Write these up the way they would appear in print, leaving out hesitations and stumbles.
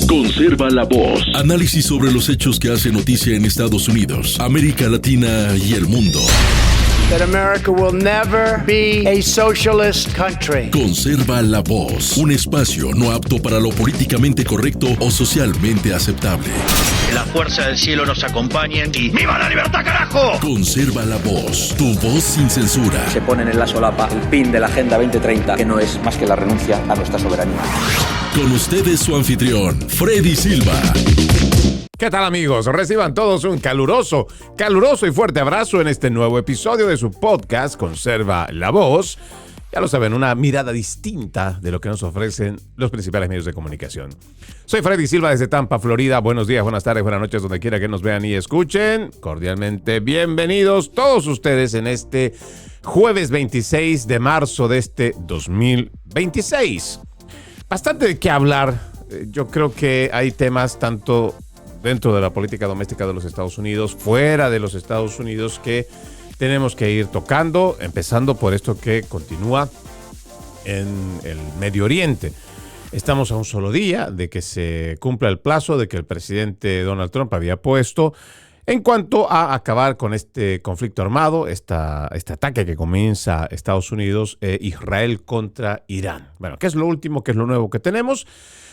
Conserva la voz. Análisis sobre los hechos que hacen noticia en Estados Unidos, América Latina y el mundo. That America will never be a socialist country. Conserva la voz. Un espacio no apto para lo políticamente correcto o socialmente aceptable. Que la fuerza del cielo nos acompañe y ¡viva la libertad, carajo! Conserva la voz. Tu voz sin censura. Se ponen en la solapa el pin de la Agenda 2030, que no es más que la renuncia a nuestra soberanía. Con ustedes su anfitrión, Freddy Silva. ¿Qué tal, amigos? Reciban todos un caluroso y fuerte abrazo en este nuevo episodio de su podcast Conserva la Voz. Ya lo saben, una mirada distinta de lo que nos ofrecen los principales medios de comunicación. Soy Freddy Silva desde Tampa, Florida. Buenos días, buenas tardes, buenas noches, donde quiera que nos vean y escuchen. Cordialmente bienvenidos todos ustedes en este jueves 26 de marzo de este 2026. Bastante de qué hablar. Yo creo que hay temas tanto dentro de la política doméstica de los Estados Unidos, fuera de los Estados Unidos, que tenemos que ir tocando, empezando por esto que continúa en el Medio Oriente. Estamos a un solo día de que se cumpla el plazo de que el presidente Donald Trump había puesto en cuanto a acabar con este conflicto armado, este ataque que comienza Estados Unidos e Israel contra Irán. Bueno, ¿qué es lo último, qué es lo nuevo que tenemos?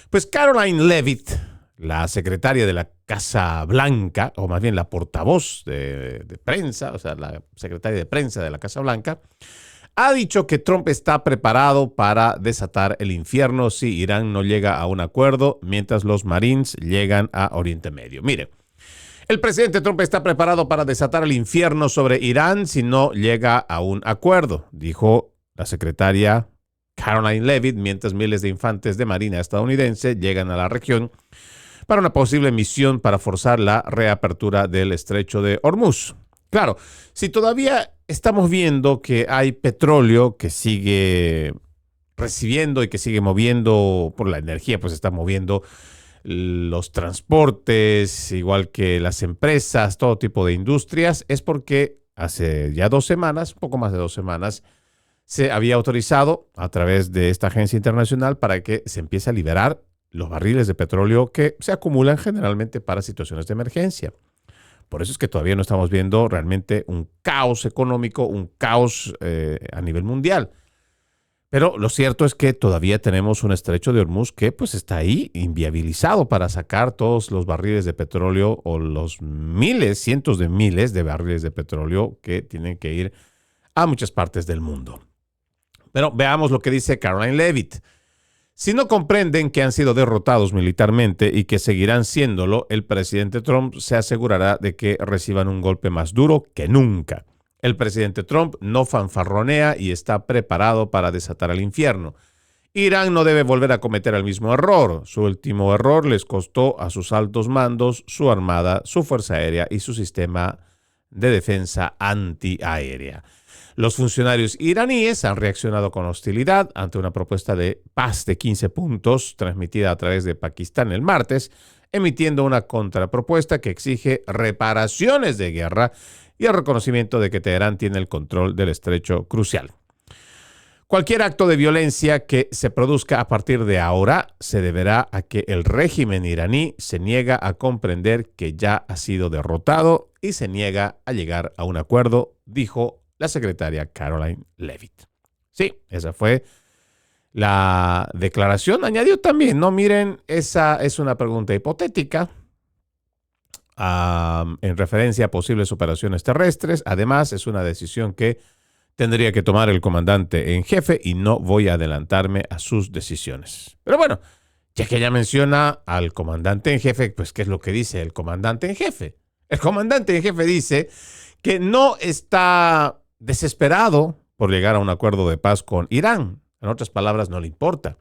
Pues Karoline Leavitt, la secretaria de la Casa Blanca, o más bien la portavoz de prensa, o sea, la secretaria de prensa de la Casa Blanca, ha dicho que Trump está preparado para desatar el infierno si Irán no llega a un acuerdo mientras los Marines llegan a Oriente Medio. Mire, el presidente Trump está preparado para desatar el infierno sobre Irán si no llega a un acuerdo, dijo la secretaria Karoline Leavitt, mientras miles de infantes de marina estadounidense llegan a la región para una posible misión para forzar la reapertura del estrecho de Hormuz. Claro, si todavía estamos viendo que hay petróleo que sigue recibiendo y que sigue moviendo por la energía, pues está moviendo los transportes, igual que las empresas, todo tipo de industrias, es porque hace ya 2 semanas, poco más de 2 semanas, se había autorizado a través de esta agencia internacional para que se empiece a liberar los barriles de petróleo que se acumulan generalmente para situaciones de emergencia. Por eso es que todavía no estamos viendo realmente un caos económico, un caos a nivel mundial. Pero lo cierto es que todavía tenemos un estrecho de Hormuz que pues está ahí inviabilizado para sacar todos los barriles de petróleo o los miles, cientos de miles de barriles de petróleo que tienen que ir a muchas partes del mundo. Pero veamos lo que dice Karoline Leavitt. Si no comprenden que han sido derrotados militarmente y que seguirán siéndolo, el presidente Trump se asegurará de que reciban un golpe más duro que nunca. El presidente Trump no fanfarronea y está preparado para desatar el infierno. Irán no debe volver a cometer el mismo error. Su último error les costó a sus altos mandos, su armada, su fuerza aérea y su sistema de defensa antiaérea. Los funcionarios iraníes han reaccionado con hostilidad ante una propuesta de paz de 15 puntos transmitida a través de Pakistán el martes, emitiendo una contrapropuesta que exige reparaciones de guerra y el reconocimiento de que Teherán tiene el control del estrecho crucial. Cualquier acto de violencia que se produzca a partir de ahora se deberá a que el régimen iraní se niega a comprender que ya ha sido derrotado y se niega a llegar a un acuerdo, dijo la secretaria Karoline Leavitt. Sí, esa fue la declaración. Añadió también, no miren, esa es una pregunta hipotética en referencia a posibles operaciones terrestres. Además, es una decisión que tendría que tomar el comandante en jefe y no voy a adelantarme a sus decisiones. Pero bueno, ya que ella menciona al comandante en jefe, pues ¿qué es lo que dice el comandante en jefe? El comandante en jefe dice que no está desesperado por llegar a un acuerdo de paz con Irán. En otras palabras, no le importa.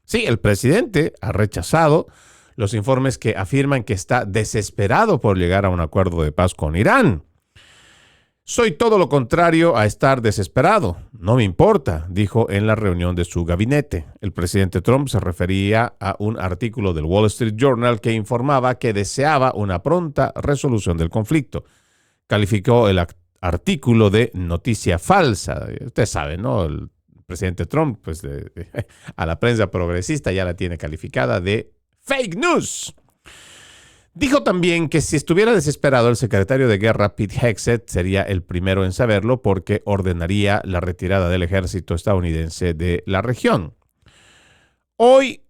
Sí, el presidente ha rechazado los informes que afirman que está desesperado por llegar a un acuerdo de paz con Irán. Soy todo lo contrario a estar desesperado. No me importa, dijo en la reunión de su gabinete. El presidente Trump se refería a un artículo del Wall Street Journal que informaba que deseaba una pronta resolución del conflicto. Calificó el artículo de noticia falsa. Ustedes saben, ¿no? El presidente Trump, pues a la prensa progresista ya la tiene calificada de fake news. Dijo también que si estuviera desesperado el secretario de Guerra Pete Hegseth sería el primero en saberlo porque ordenaría la retirada del ejército estadounidense de la región. Hoy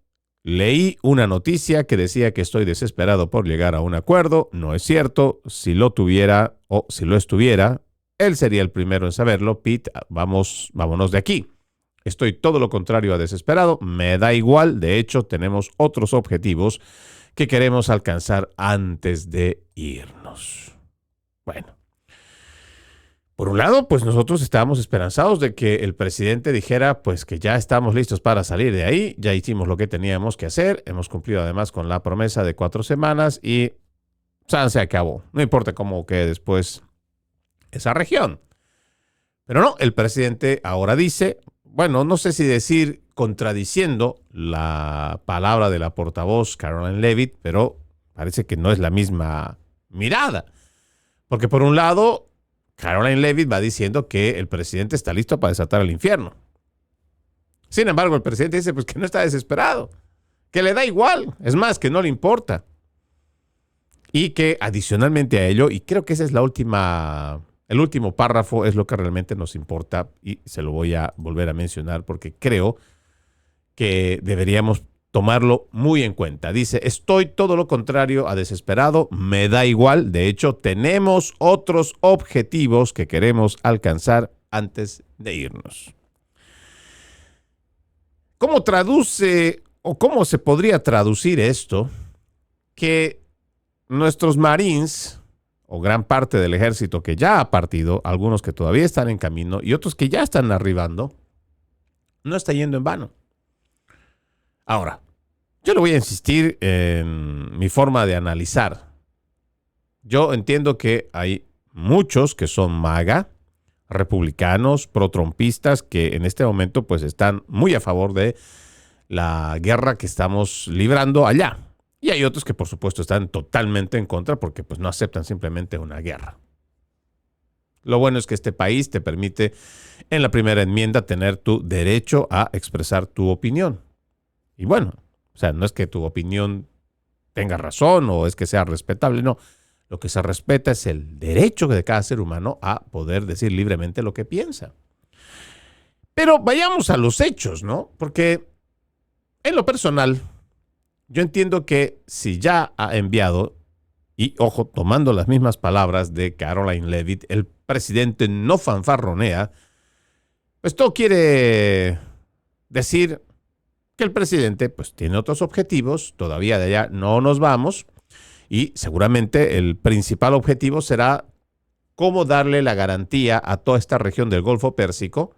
leí una noticia que decía que estoy desesperado por llegar a un acuerdo. No es cierto. Si lo tuviera o si lo estuviera, él sería el primero en saberlo. Pete, vámonos de aquí. Estoy todo lo contrario a desesperado. Me da igual. De hecho, tenemos otros objetivos que queremos alcanzar antes de irnos. Bueno. Por un lado, pues nosotros estábamos esperanzados de que el presidente dijera pues que ya estamos listos para salir de ahí, ya hicimos lo que teníamos que hacer, hemos cumplido además con la promesa de 4 semanas y se acabó. No importa cómo quede después esa región. Pero no, el presidente ahora dice, bueno, no sé si decir contradiciendo la palabra de la portavoz Caroline Leavitt, pero parece que no es la misma mirada. Porque por un lado, Caroline Leavitt va diciendo que el presidente está listo para desatar el infierno. Sin embargo, el presidente dice pues que no está desesperado, que le da igual, es más, que no le importa. Y que adicionalmente a ello, y creo que esa es el último párrafo es lo que realmente nos importa y se lo voy a volver a mencionar porque creo que deberíamos tomarlo muy en cuenta. Dice, estoy todo lo contrario a desesperado, me da igual. De hecho, tenemos otros objetivos que queremos alcanzar antes de irnos. ¿Cómo traduce o cómo se podría traducir esto? Que nuestros Marines o gran parte del ejército que ya ha partido, algunos que todavía están en camino y otros que ya están arribando, no está yendo en vano. Ahora, yo le voy a insistir en mi forma de analizar. Yo entiendo que hay muchos que son MAGA, republicanos, pro-trumpistas, que en este momento pues están muy a favor de la guerra que estamos librando allá. Y hay otros que por supuesto están totalmente en contra porque pues no aceptan simplemente una guerra. Lo bueno es que este país te permite en la primera enmienda tener tu derecho a expresar tu opinión. Y bueno, o sea, no es que tu opinión tenga razón o es que sea respetable, no. Lo que se respeta es el derecho de cada ser humano a poder decir libremente lo que piensa. Pero vayamos a los hechos, ¿no? Porque en lo personal, yo entiendo que si ya ha enviado, y ojo, tomando las mismas palabras de Caroline Leavitt, el presidente no fanfarronea, pues todo quiere decir que el presidente pues tiene otros objetivos, todavía de allá no nos vamos, y seguramente el principal objetivo será cómo darle la garantía a toda esta región del Golfo Pérsico,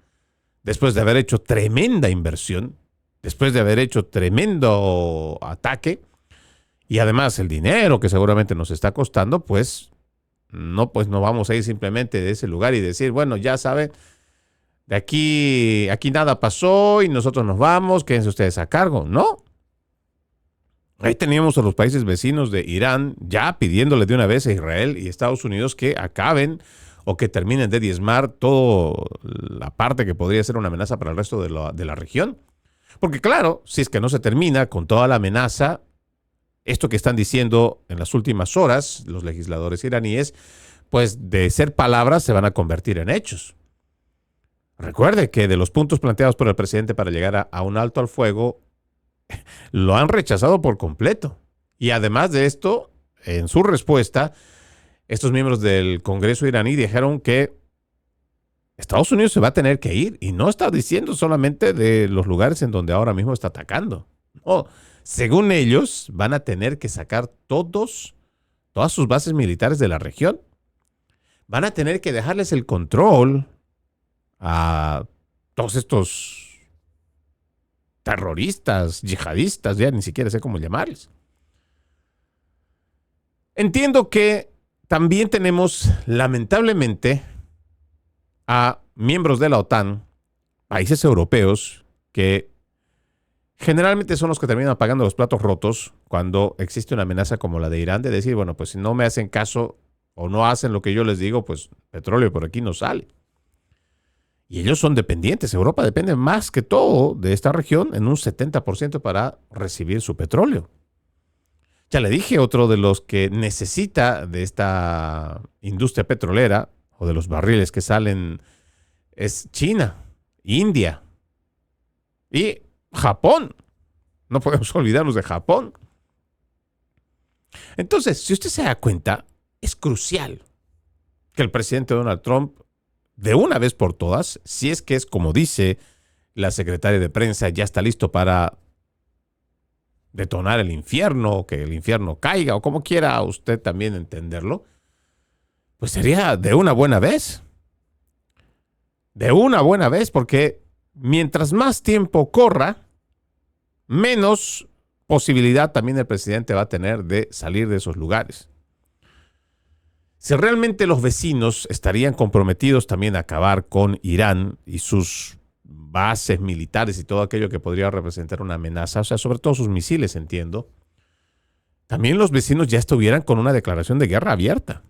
después de haber hecho tremenda inversión, después de haber hecho tremendo ataque, y además el dinero que seguramente nos está costando, pues no vamos a ir simplemente de ese lugar y decir, bueno, ya saben, de aquí nada pasó y nosotros nos vamos, quédense ustedes a cargo. No. Ahí teníamos a los países vecinos de Irán ya pidiéndole de una vez a Israel y Estados Unidos que acaben o que terminen de diezmar toda la parte que podría ser una amenaza para el resto de la región. Porque claro, si es que no se termina con toda la amenaza, esto que están diciendo en las últimas horas los legisladores iraníes, pues de ser palabras se van a convertir en hechos. Recuerde que de los puntos planteados por el presidente para llegar a un alto al fuego, lo han rechazado por completo. Y además de esto, en su respuesta, estos miembros del Congreso iraní dijeron que Estados Unidos se va a tener que ir. Y no está diciendo solamente de los lugares en donde ahora mismo está atacando. No, según ellos, van a tener que sacar todas sus bases militares de la región. Van a tener que dejarles el control a todos estos terroristas, yihadistas, ya ni siquiera sé cómo llamarles. Entiendo que también tenemos, lamentablemente, a miembros de la OTAN, países europeos, que generalmente son los que terminan pagando los platos rotos cuando existe una amenaza como la de Irán, de decir, bueno, pues si no me hacen caso o no hacen lo que yo les digo, pues petróleo por aquí no sale. Y ellos son dependientes. Europa depende más que todo de esta región en un 70% para recibir su petróleo. Ya le dije, otro de los que necesita de esta industria petrolera o de los barriles que salen es China, India y Japón. No podemos olvidarnos de Japón. Entonces, si usted se da cuenta, es crucial que el presidente Donald Trump, de una vez por todas, si es que es como dice la secretaria de prensa, ya está listo para detonar el infierno, que el infierno caiga, o como quiera usted también entenderlo, pues sería de una buena vez. De una buena vez, porque mientras más tiempo corra, menos posibilidad también el presidente va a tener de salir de esos lugares. Si realmente los vecinos estarían comprometidos también a acabar con Irán y sus bases militares y todo aquello que podría representar una amenaza, o sea, sobre todo sus misiles, entiendo, también los vecinos ya estuvieran con una declaración de guerra abierta.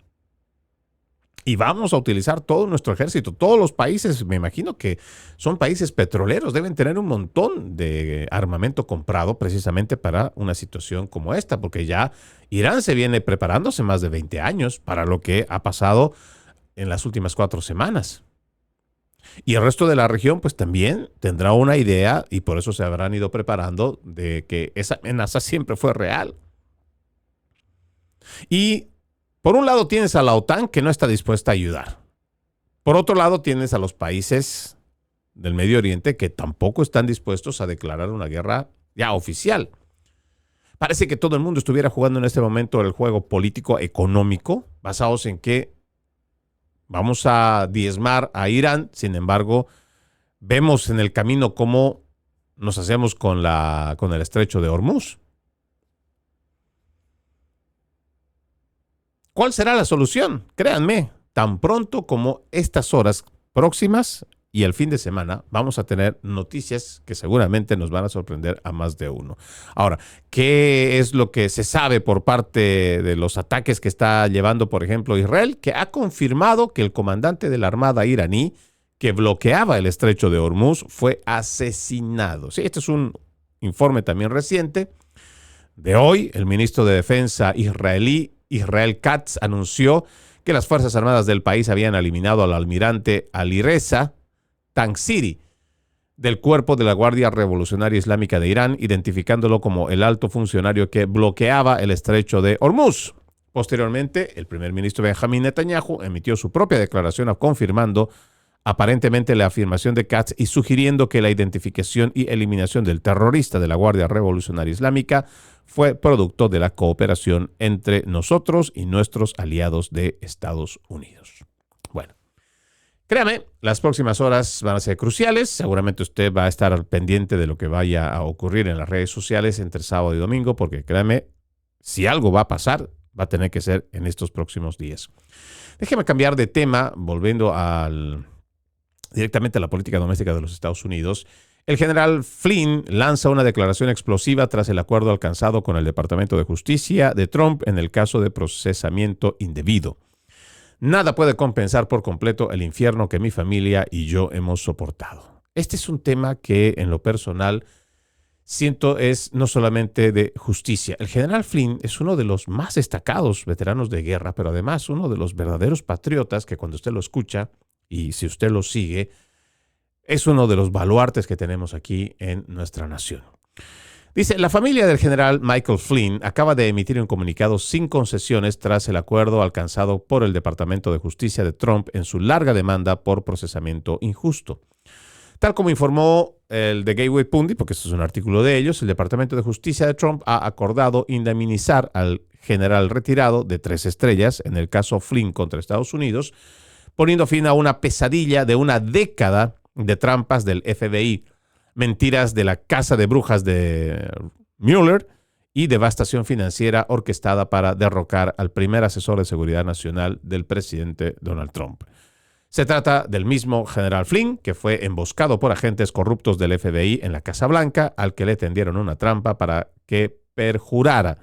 Y vamos a utilizar todo nuestro ejército. Todos los países, me imagino que son países petroleros, deben tener un montón de armamento comprado precisamente para una situación como esta, porque ya Irán se viene preparándose más de 20 años para lo que ha pasado en las últimas 4 semanas. Y el resto de la región pues también tendrá una idea y por eso se habrán ido preparando de que esa amenaza siempre fue real. Y por un lado tienes a la OTAN que no está dispuesta a ayudar. Por otro lado tienes a los países del Medio Oriente que tampoco están dispuestos a declarar una guerra ya oficial. Parece que todo el mundo estuviera jugando en este momento el juego político económico basados en que vamos a diezmar a Irán. Sin embargo, vemos en el camino cómo nos hacemos con el estrecho de Hormuz. ¿Cuál será la solución? Créanme, tan pronto como estas horas próximas y el fin de semana vamos a tener noticias que seguramente nos van a sorprender a más de uno. Ahora, ¿qué es lo que se sabe por parte de los ataques que está llevando, por ejemplo, Israel? Que ha confirmado que el comandante de la Armada iraní que bloqueaba el estrecho de Hormuz fue asesinado. Sí, este es un informe también reciente de hoy. El ministro de Defensa israelí, Israel Katz, anunció que las Fuerzas Armadas del país habían eliminado al almirante Alireza Tangsiri del cuerpo de la Guardia Revolucionaria Islámica de Irán, identificándolo como el alto funcionario que bloqueaba el estrecho de Hormuz. Posteriormente, el primer ministro Benjamín Netanyahu emitió su propia declaración confirmando aparentemente la afirmación de Katz y sugiriendo que la identificación y eliminación del terrorista de la Guardia Revolucionaria Islámica fue producto de la cooperación entre nosotros y nuestros aliados de Estados Unidos. Bueno, créame, las próximas horas van a ser cruciales. Seguramente usted va a estar al pendiente de lo que vaya a ocurrir en las redes sociales entre sábado y domingo, porque créame, si algo va a pasar, va a tener que ser en estos próximos días. Déjeme cambiar de tema, volviendo directamente a la política doméstica de los Estados Unidos. El general Flynn lanza una declaración explosiva tras el acuerdo alcanzado con el Departamento de Justicia de Trump en el caso de procesamiento indebido. Nada puede compensar por completo el infierno que mi familia y yo hemos soportado. Este es un tema que en lo personal siento es no solamente de justicia. El general Flynn es uno de los más destacados veteranos de guerra, pero además uno de los verdaderos patriotas que cuando usted lo escucha y si usted lo sigue, es uno de los baluartes que tenemos aquí en nuestra nación. Dice, la familia del general Michael Flynn acaba de emitir un comunicado sin concesiones tras el acuerdo alcanzado por el Departamento de Justicia de Trump en su larga demanda por procesamiento injusto. Tal como informó el The Gateway Pundit, porque esto es un artículo de ellos, el Departamento de Justicia de Trump ha acordado indemnizar al general retirado de 3 estrellas en el caso Flynn contra Estados Unidos, poniendo fin a una pesadilla de una década de trampas del FBI, mentiras de la casa de brujas de Mueller y devastación financiera orquestada para derrocar al primer asesor de seguridad nacional del presidente Donald Trump. Se trata del mismo general Flynn, que fue emboscado por agentes corruptos del FBI en la Casa Blanca, al que le tendieron una trampa para que perjurara.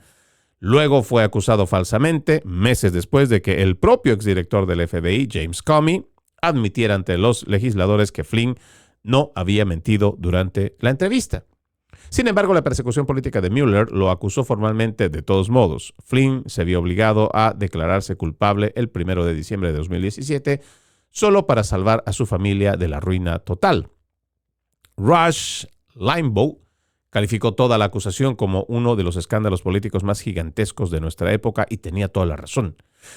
Luego fue acusado falsamente, meses después de que el propio exdirector del FBI, James Comey, admitiera ante los legisladores que Flynn no había mentido durante la entrevista. Sin embargo, la persecución política de Mueller lo acusó formalmente de todos modos. Flynn se vio obligado a declararse culpable el 1 de diciembre de 2017 solo para salvar a su familia de la ruina total. Rush Limbaugh calificó toda la acusación como uno de los escándalos políticos más gigantescos de nuestra época y tenía toda la razón.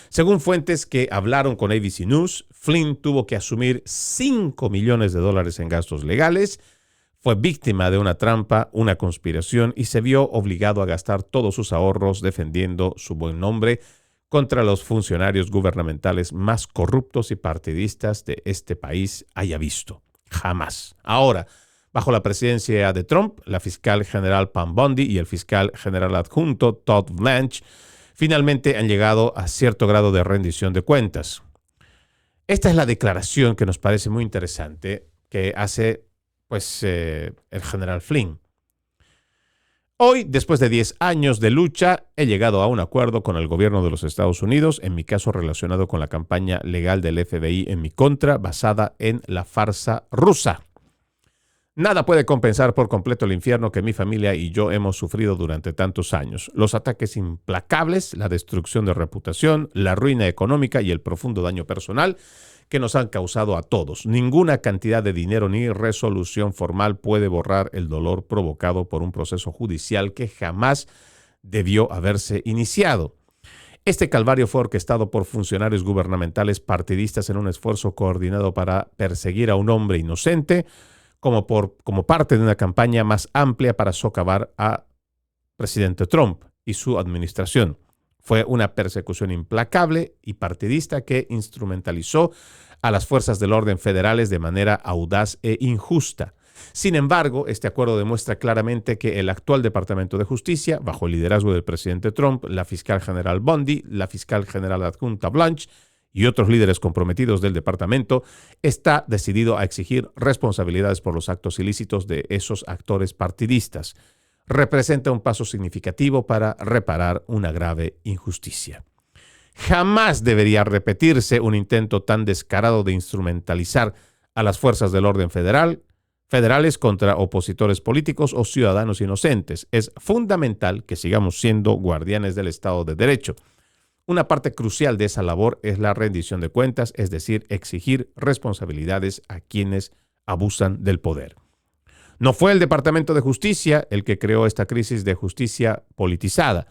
Según fuentes que hablaron con ABC News, Flynn tuvo que asumir $5 millones en gastos legales, fue víctima de una trampa, una conspiración y se vio obligado a gastar todos sus ahorros defendiendo su buen nombre contra los funcionarios gubernamentales más corruptos y partidistas de este país haya visto. Jamás. Ahora, bajo la presidencia de Trump, la fiscal general Pam Bondi y el fiscal general adjunto Todd Blanche finalmente han llegado a cierto grado de rendición de cuentas. Esta es la declaración que nos parece muy interesante que hace el general Flynn. Hoy, después de 10 años de lucha, he llegado a un acuerdo con el gobierno de los Estados Unidos, en mi caso relacionado con la campaña legal del FBI en mi contra, basada en la farsa rusa. Nada puede compensar por completo el infierno que mi familia y yo hemos sufrido durante tantos años. Los ataques implacables, la destrucción de reputación, la ruina económica y el profundo daño personal que nos han causado a todos. Ninguna cantidad de dinero ni resolución formal puede borrar el dolor provocado por un proceso judicial que jamás debió haberse iniciado. Este calvario fue orquestado por funcionarios gubernamentales partidistas en un esfuerzo coordinado para perseguir a un hombre inocente, como parte de una campaña más amplia para socavar a presidente Trump y su administración. Fue una persecución implacable y partidista que instrumentalizó a las fuerzas del orden federales de manera audaz e injusta. Sin embargo, este acuerdo demuestra claramente que el actual Departamento de Justicia, bajo el liderazgo del presidente Trump, la fiscal general Bondi, la fiscal general adjunta Blanche y otros líderes comprometidos del departamento, está decidido a exigir responsabilidades por los actos ilícitos de esos actores partidistas. Representa un paso significativo para reparar una grave injusticia. Jamás debería repetirse un intento tan descarado de instrumentalizar a las fuerzas del orden federales contra opositores políticos o ciudadanos inocentes. Es fundamental que sigamos siendo guardianes del Estado de Derecho. Una parte crucial de esa labor es la rendición de cuentas, es decir, exigir responsabilidades a quienes abusan del poder. No fue el Departamento de Justicia el que creó esta crisis de justicia politizada,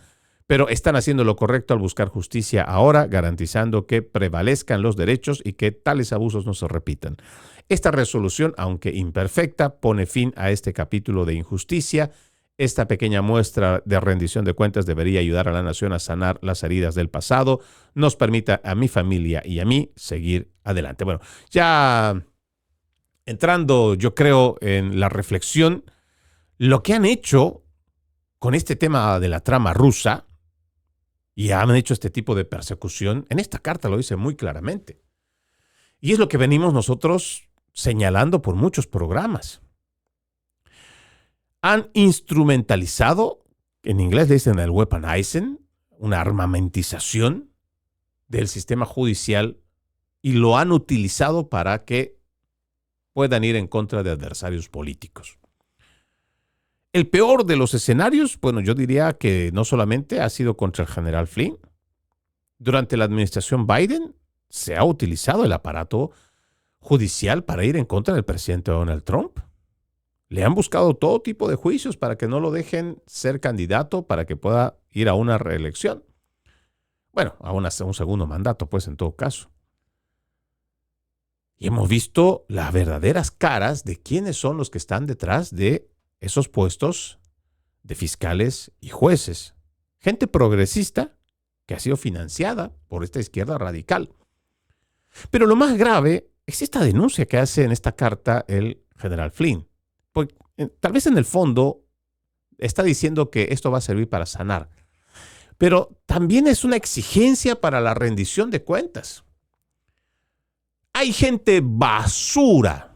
pero están haciendo lo correcto al buscar justicia ahora, garantizando que prevalezcan los derechos y que tales abusos no se repitan. Esta resolución, aunque imperfecta, pone fin a este capítulo de injusticia. Esta pequeña muestra de rendición de cuentas debería ayudar a la nación a sanar las heridas del pasado, nos permita a mi familia y a mí seguir adelante. Bueno, ya entrando, yo creo, en la reflexión, lo que han hecho con este tema de la trama rusa, y han hecho este tipo de persecución, en esta carta lo dice muy claramente. Y es lo que venimos nosotros señalando por muchos programas. Han instrumentalizado, en inglés le dicen el weaponizing, una armamentización del sistema judicial y lo han utilizado para que puedan ir en contra de adversarios políticos. El peor de los escenarios, bueno, yo diría que no solamente ha sido contra el general Flynn. Durante la administración Biden se ha utilizado el aparato judicial para ir en contra del presidente Donald Trump. Le han buscado todo tipo de juicios para que no lo dejen ser candidato, para que pueda ir a una reelección. Bueno, a un segundo mandato, pues, en todo caso. Y hemos visto las verdaderas caras de quiénes son los que están detrás de esos puestos de fiscales y jueces. Gente progresista que ha sido financiada por esta izquierda radical. Pero lo más grave es esta denuncia que hace en esta carta el general Flynn. Porque tal vez en el fondo está diciendo que esto va a servir para sanar. Pero también es una exigencia para la rendición de cuentas. Hay gente basura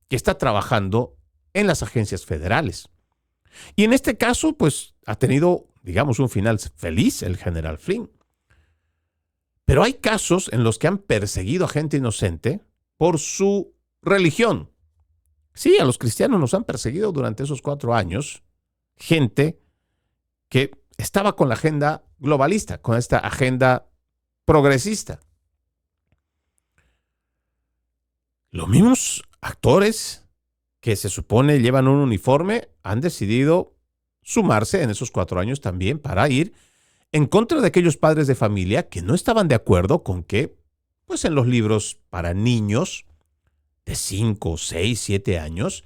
que está trabajando en las agencias federales. Y en este caso, pues, ha tenido, digamos, un final feliz el general Flynn. Pero hay casos en los que han perseguido a gente inocente por su religión, Sí, a los cristianos nos han perseguido durante esos 4 años gente que estaba con la agenda globalista, con esta agenda progresista. Los mismos actores que se supone llevan un uniforme han decidido sumarse en esos 4 años también para ir en contra de aquellos padres de familia que no estaban de acuerdo con que, pues en los libros para niños de 5, 6, 7 años,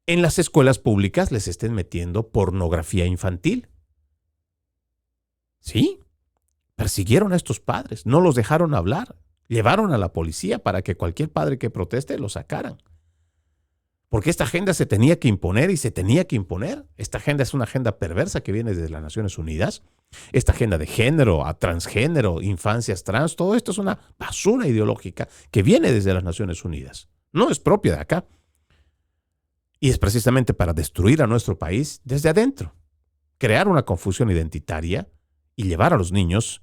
en las escuelas públicas les estén metiendo pornografía infantil. Sí, persiguieron a estos padres, no los dejaron hablar, llevaron a la policía para que cualquier padre que proteste lo sacaran. Porque esta agenda se tenía que imponer y se tenía que imponer. Esta agenda es una agenda perversa que viene desde las Naciones Unidas. Esta agenda de género, a transgénero, infancias trans, todo esto es una basura ideológica que viene desde las Naciones Unidas. No es propia de acá. Y es precisamente para destruir a nuestro país desde adentro. Crear una confusión identitaria y llevar a los niños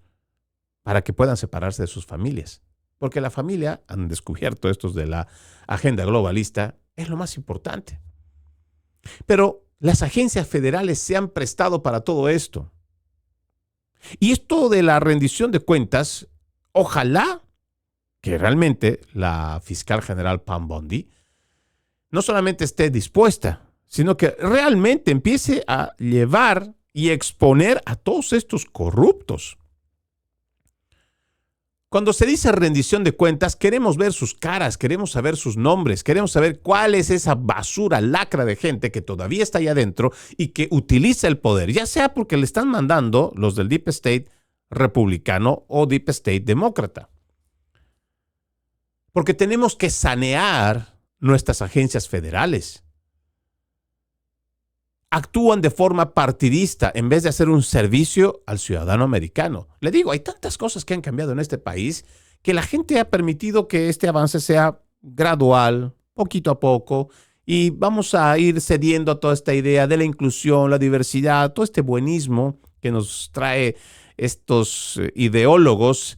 para que puedan separarse de sus familias. Porque la familia, han descubierto estos de la agenda globalista, es lo más importante. Pero las agencias federales se han prestado para todo esto. Y esto de la rendición de cuentas, ojalá que realmente la fiscal general Pam Bondi no solamente esté dispuesta, sino que realmente empiece a llevar y exponer a todos estos corruptos. Cuando se dice rendición de cuentas, queremos ver sus caras, queremos saber sus nombres, queremos saber cuál es esa basura, lacra de gente que todavía está ahí adentro y que utiliza el poder, ya sea porque le están mandando los del Deep State republicano o Deep State demócrata. Porque tenemos que sanear nuestras agencias federales. Actúan de forma partidista en vez de hacer un servicio al ciudadano americano. Le digo, hay tantas cosas que han cambiado en este país que la gente ha permitido que este avance sea gradual, poquito a poco, y vamos a ir cediendo a toda esta idea de la inclusión, la diversidad, todo este buenismo que nos trae estos ideólogos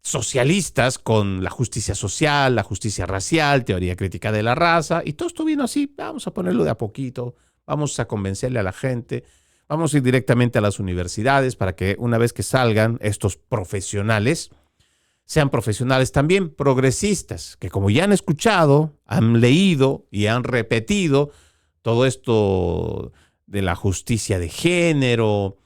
socialistas con la justicia social, la justicia racial, teoría crítica de la raza, y todo esto vino así, vamos a ponerlo de a poquito. Vamos a convencerle a la gente, vamos a ir directamente a las universidades para que una vez que salgan estos profesionales, sean profesionales también progresistas, que como ya han escuchado, han leído y han repetido todo esto de la justicia de género,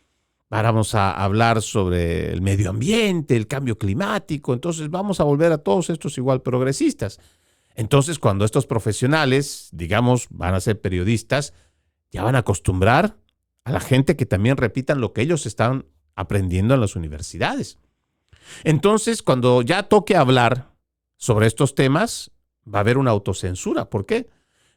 vamos a hablar sobre el medio ambiente, el cambio climático, entonces vamos a volver a todos estos igual progresistas. Entonces cuando estos profesionales, digamos, van a ser periodistas, ya van a acostumbrar a la gente que también repitan lo que ellos están aprendiendo en las universidades. Entonces, cuando ya toque hablar sobre estos temas, va a haber una autocensura. ¿Por qué?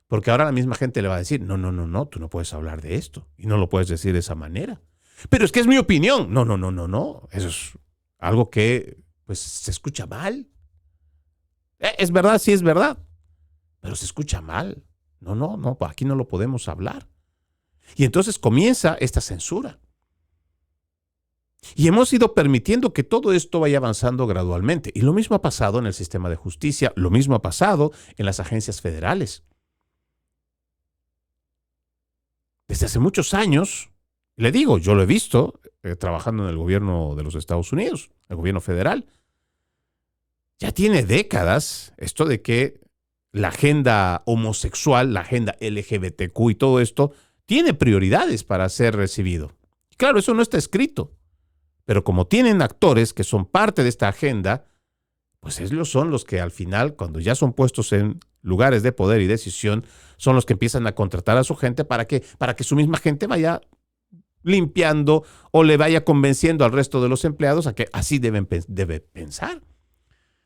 Porque ahora la misma gente le va a decir, no, tú no puedes hablar de esto y no lo puedes decir de esa manera. Pero es que es mi opinión. No. Eso es algo que pues se escucha mal. Es verdad, sí es verdad, pero se escucha mal. No, aquí no lo podemos hablar. Y entonces comienza esta censura. Y hemos ido permitiendo que todo esto vaya avanzando gradualmente. Y lo mismo ha pasado en el sistema de justicia, lo mismo ha pasado en las agencias federales. Desde hace muchos años, le digo, yo lo he visto trabajando en el gobierno de los Estados Unidos, el gobierno federal. Ya tiene décadas esto de que la agenda homosexual, la agenda LGBTQ y todo esto tiene prioridades para ser recibido. Claro, eso no está escrito, pero como tienen actores que son parte de esta agenda, pues ellos son los que al final, cuando ya son puestos en lugares de poder y decisión, son los que empiezan a contratar a su gente para que su misma gente vaya limpiando o le vaya convenciendo al resto de los empleados a que así debe pensar,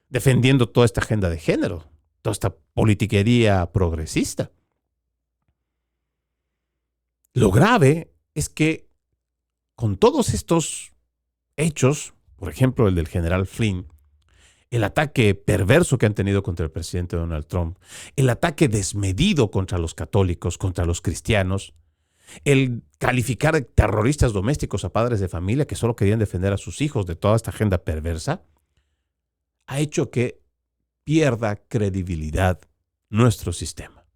defendiendo toda esta agenda de género, toda esta politiquería progresista. Lo grave es que con todos estos hechos, por ejemplo el del general Flynn, el ataque perverso que han tenido contra el presidente Donald Trump, el ataque desmedido contra los católicos, contra los cristianos, el calificar de terroristas domésticos a padres de familia que solo querían defender a sus hijos de toda esta agenda perversa, ha hecho que pierda credibilidad nuestro sistema.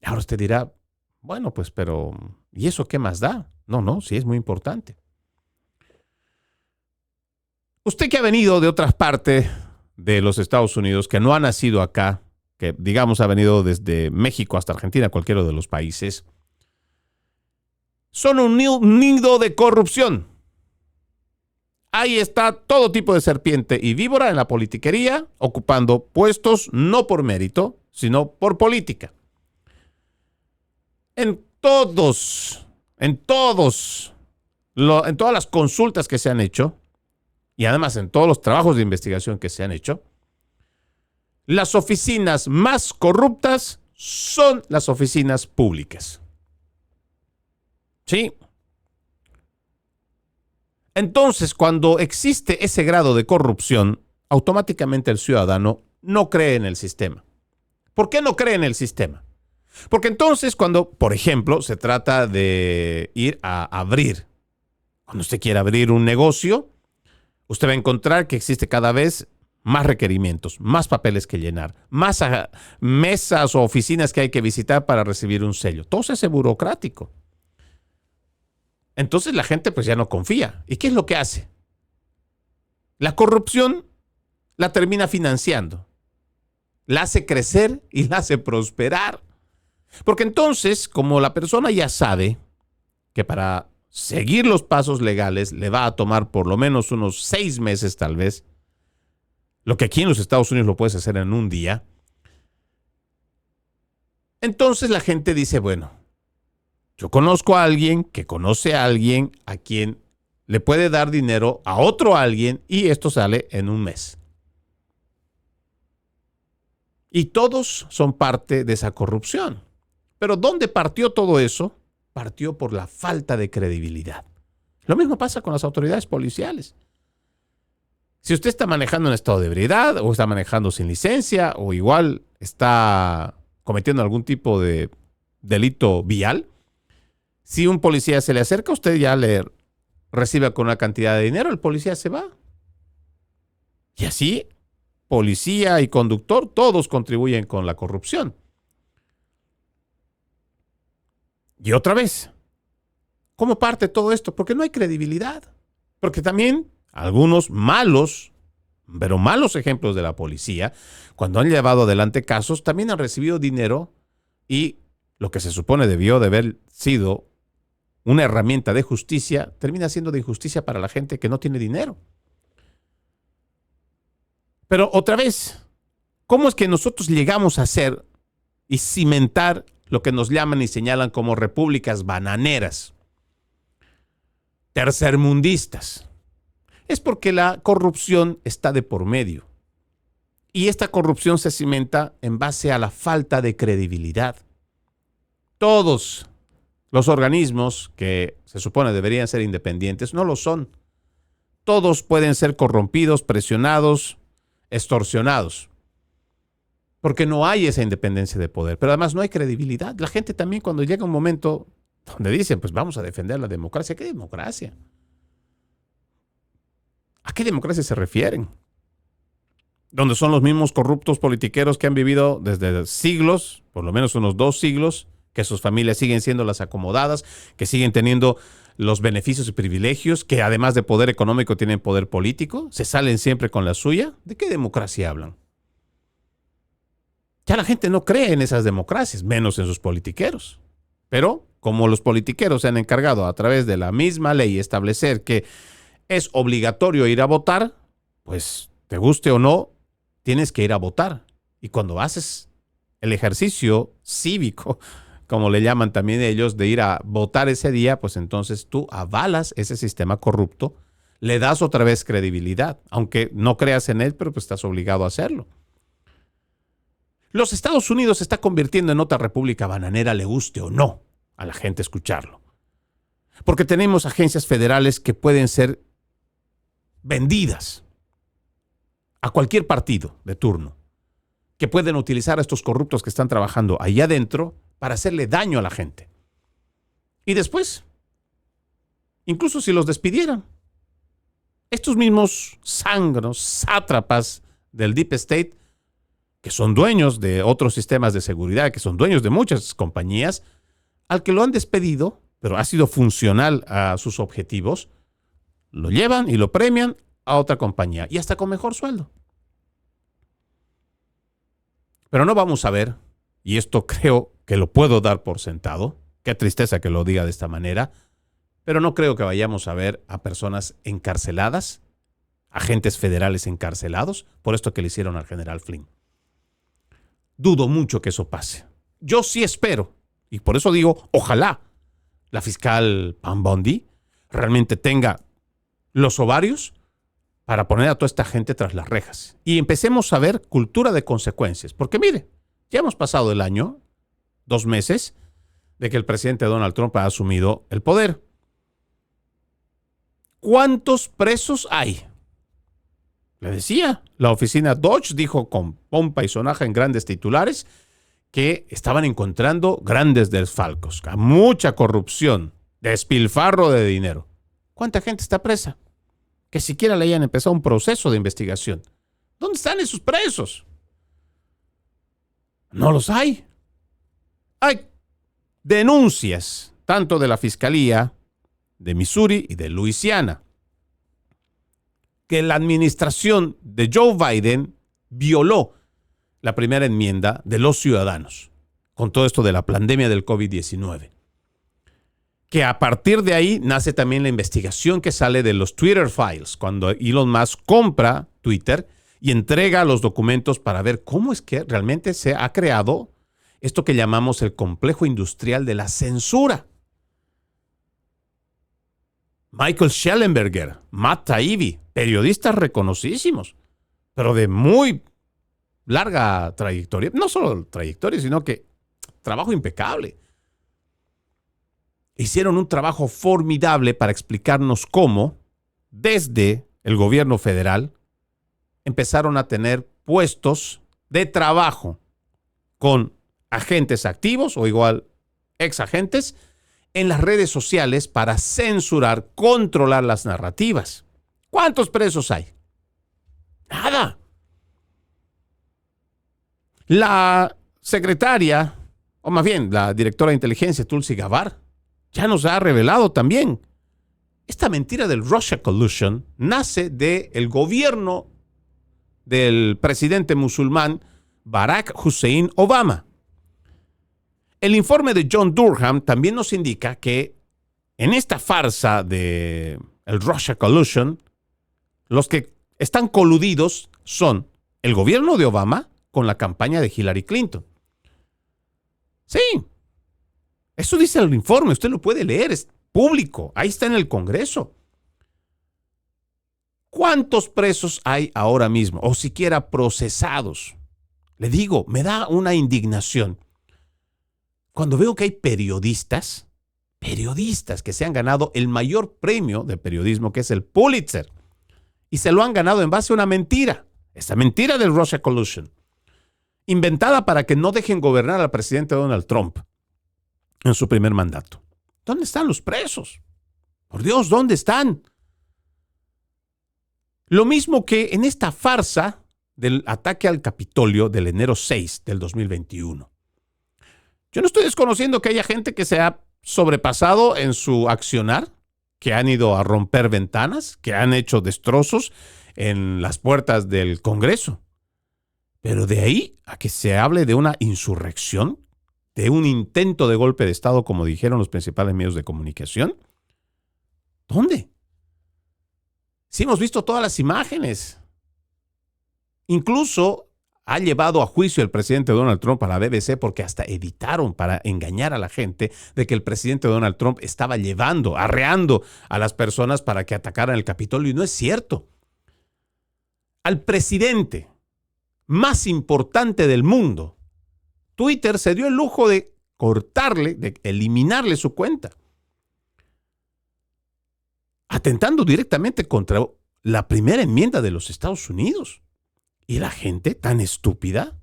Ahora usted dirá, bueno, pues, pero ¿y eso qué más da? No, sí es muy importante. Usted que ha venido de otras partes de los Estados Unidos, que no ha nacido acá, que digamos ha venido desde México hasta Argentina, cualquiera de los países, son un nido de corrupción. Ahí está todo tipo de serpiente y víbora en la politiquería, ocupando puestos no por mérito, sino por política. En todas las consultas que se han hecho, y además en todos los trabajos de investigación que se han hecho, las oficinas más corruptas son las oficinas públicas. ¿Sí? Entonces, cuando existe ese grado de corrupción, automáticamente el ciudadano no cree en el sistema. ¿Por qué no cree en el sistema? Porque entonces cuando, por ejemplo, se trata de ir a abrir, cuando usted quiere abrir un negocio, usted va a encontrar que existe cada vez más requerimientos, más papeles que llenar, más mesas o oficinas que hay que visitar para recibir un sello. Todo se hace burocrático. Entonces la gente pues ya no confía. ¿Y qué es lo que hace? La corrupción la termina financiando. La hace crecer y la hace prosperar. Porque entonces, como la persona ya sabe que para seguir los pasos legales le va a tomar por lo menos unos 6 meses tal vez, lo que aquí en los Estados Unidos lo puedes hacer en un día, entonces la gente dice, bueno, yo conozco a alguien que conoce a alguien a quien le puede dar dinero a otro alguien y esto sale en un mes. Y todos son parte de esa corrupción. Pero ¿dónde partió todo eso? Partió por la falta de credibilidad. Lo mismo pasa con las autoridades policiales. Si usted está manejando en estado de ebriedad o está manejando sin licencia o igual está cometiendo algún tipo de delito vial, si un policía se le acerca, usted ya le recibe con una cantidad de dinero, el policía se va. Y así, policía y conductor, todos contribuyen con la corrupción. Y otra vez, ¿cómo parte todo esto? Porque no hay credibilidad. Porque también algunos malos, pero malos ejemplos de la policía, cuando han llevado adelante casos, también han recibido dinero y lo que se supone debió de haber sido una herramienta de justicia, termina siendo de injusticia para la gente que no tiene dinero. Pero otra vez, ¿cómo es que nosotros llegamos a hacer y cimentar lo que nos llaman y señalan como repúblicas bananeras, tercermundistas? Es porque la corrupción está de por medio. Y esta corrupción se cimenta en base a la falta de credibilidad. Todos los organismos que se supone deberían ser independientes no lo son. Todos pueden ser corrompidos, presionados, extorsionados. Porque no hay esa independencia de poder. Pero además no hay credibilidad. La gente también cuando llega un momento donde dicen, pues vamos a defender la democracia. ¿Qué democracia? ¿A qué democracia se refieren? Donde son los mismos corruptos politiqueros que han vivido desde siglos, por lo menos unos 2 siglos, que sus familias siguen siendo las acomodadas, que siguen teniendo los beneficios y privilegios, que además de poder económico tienen poder político, se salen siempre con la suya. ¿De qué democracia hablan? Ya la gente no cree en esas democracias, menos en sus politiqueros. Pero como los politiqueros se han encargado a través de la misma ley establecer que es obligatorio ir a votar, pues te guste o no, tienes que ir a votar. Y cuando haces el ejercicio cívico, como le llaman también ellos, de ir a votar ese día, pues entonces tú avalas ese sistema corrupto, le das otra vez credibilidad, aunque no creas en él, pero pues estás obligado a hacerlo. Los Estados Unidos se está convirtiendo en otra república bananera, le guste o no a la gente escucharlo. Porque tenemos agencias federales que pueden ser vendidas a cualquier partido de turno, que pueden utilizar a estos corruptos que están trabajando ahí adentro para hacerle daño a la gente. Y después, incluso si los despidieran, estos mismos zángano, sátrapas del Deep State, que son dueños de otros sistemas de seguridad, que son dueños de muchas compañías, al que lo han despedido, pero ha sido funcional a sus objetivos, lo llevan y lo premian a otra compañía y hasta con mejor sueldo. Pero no vamos a ver, y esto creo que lo puedo dar por sentado, qué tristeza que lo diga de esta manera, pero no creo que vayamos a ver a personas encarceladas, agentes federales encarcelados, por esto que le hicieron al general Flynn. Dudo mucho que eso pase. Yo sí espero, y por eso digo, ojalá la fiscal Pam Bondi realmente tenga los ovarios para poner a toda esta gente tras las rejas. Y empecemos a ver cultura de consecuencias. Porque mire, ya hemos pasado el año, 2 meses, de que el presidente Donald Trump ha asumido el poder. ¿Cuántos presos hay? Le decía, la oficina Dodge dijo con pompa y sonaja en grandes titulares que estaban encontrando grandes desfalcos, mucha corrupción, despilfarro de dinero. ¿Cuánta gente está presa? Que siquiera le hayan empezado un proceso de investigación. ¿Dónde están esos presos? No los hay. Hay denuncias, tanto de la Fiscalía de Missouri y de Luisiana, que la administración de Joe Biden violó la primera enmienda de los ciudadanos con todo esto de la pandemia del COVID-19. Que a partir de ahí nace también la investigación que sale de los Twitter Files, cuando Elon Musk compra Twitter y entrega los documentos para ver cómo es que realmente se ha creado esto que llamamos el complejo industrial de la censura. Michael Shellenberger, Matt Taibbi, periodistas reconocidísimos, pero de muy larga trayectoria, no solo trayectoria, sino que trabajo impecable. Hicieron un trabajo formidable para explicarnos cómo, desde el gobierno federal, empezaron a tener puestos de trabajo con agentes activos o igual exagentes en las redes sociales para censurar, controlar las narrativas. ¿Cuántos presos hay? Nada. La secretaria, o más bien la directora de inteligencia, Tulsi Gabbard, ya nos ha revelado también. Esta mentira del Russia Collusion nace del gobierno del presidente musulmán Barack Hussein Obama. El informe de John Durham también nos indica que en esta farsa de el Russia Collusion, los que están coludidos son el gobierno de Obama con la campaña de Hillary Clinton. Sí, eso dice el informe, usted lo puede leer, es público, ahí está en el Congreso. ¿Cuántos presos hay ahora mismo, o siquiera procesados? Le digo, me da una indignación cuando veo que hay periodistas que se han ganado el mayor premio de periodismo, que es el Pulitzer, y se lo han ganado en base a una mentira, esta mentira del Russia Collusion, inventada para que no dejen gobernar al presidente Donald Trump en su primer mandato. ¿Dónde están los presos? Por Dios, ¿dónde están? Lo mismo que en esta farsa del ataque al Capitolio del enero 6 del 2021. Yo no estoy desconociendo que haya gente que se ha sobrepasado en su accionar, que han ido a romper ventanas, que han hecho destrozos en las puertas del Congreso. Pero de ahí a que se hable de una insurrección, de un intento de golpe de Estado, como dijeron los principales medios de comunicación, ¿dónde? Sí, hemos visto todas las imágenes. Incluso ha llevado a juicio el presidente Donald Trump a la BBC porque hasta editaron para engañar a la gente de que el presidente Donald Trump estaba arreando a las personas para que atacaran el Capitolio. Y no es cierto. Al presidente más importante del mundo, Twitter se dio el lujo de cortarle, de eliminarle su cuenta, atentando directamente contra la primera enmienda de los Estados Unidos. Y la gente tan estúpida,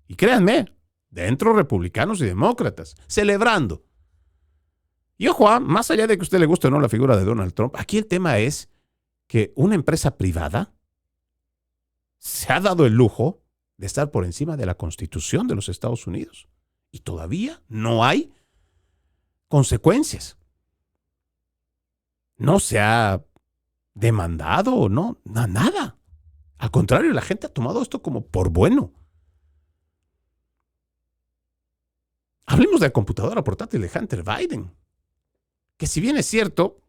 y créanme, dentro republicanos y demócratas, celebrando. Y ojo, más allá de que a usted le guste o no la figura de Donald Trump, aquí el tema es que una empresa privada se ha dado el lujo de estar por encima de la Constitución de los Estados Unidos. Y todavía no hay consecuencias. No se ha demandado, nada. Al contrario, la gente ha tomado esto como por bueno. Hablemos de la computadora portátil de Hunter Biden, que si bien es cierto,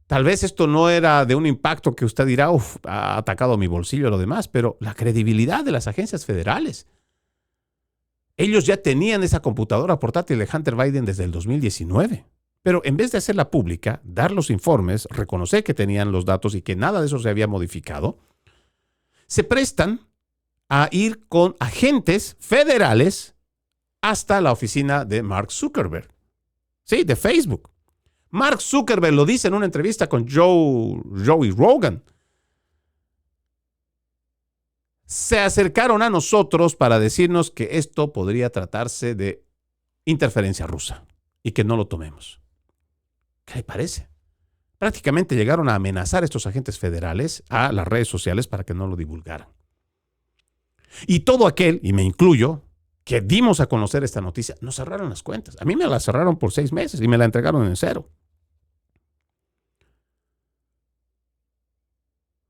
tal vez esto no era de un impacto que usted dirá, ha atacado mi bolsillo y lo demás, pero la credibilidad de las agencias federales. Ellos ya tenían esa computadora portátil de Hunter Biden desde el 2019. Pero en vez de hacerla pública, dar los informes, reconocer que tenían los datos y que nada de eso se había modificado, se prestan a ir con agentes federales hasta la oficina de Mark Zuckerberg. Sí, de Facebook. Mark Zuckerberg lo dice en una entrevista con Joey Rogan. Se acercaron a nosotros para decirnos que esto podría tratarse de interferencia rusa y que no lo tomemos. ¿Qué le parece? Prácticamente llegaron a amenazar a estos agentes federales a las redes sociales para que no lo divulgaran. Y todo aquel, y me incluyo, que dimos a conocer esta noticia, nos cerraron las cuentas. A mí me la cerraron por 6 meses y me la entregaron en cero.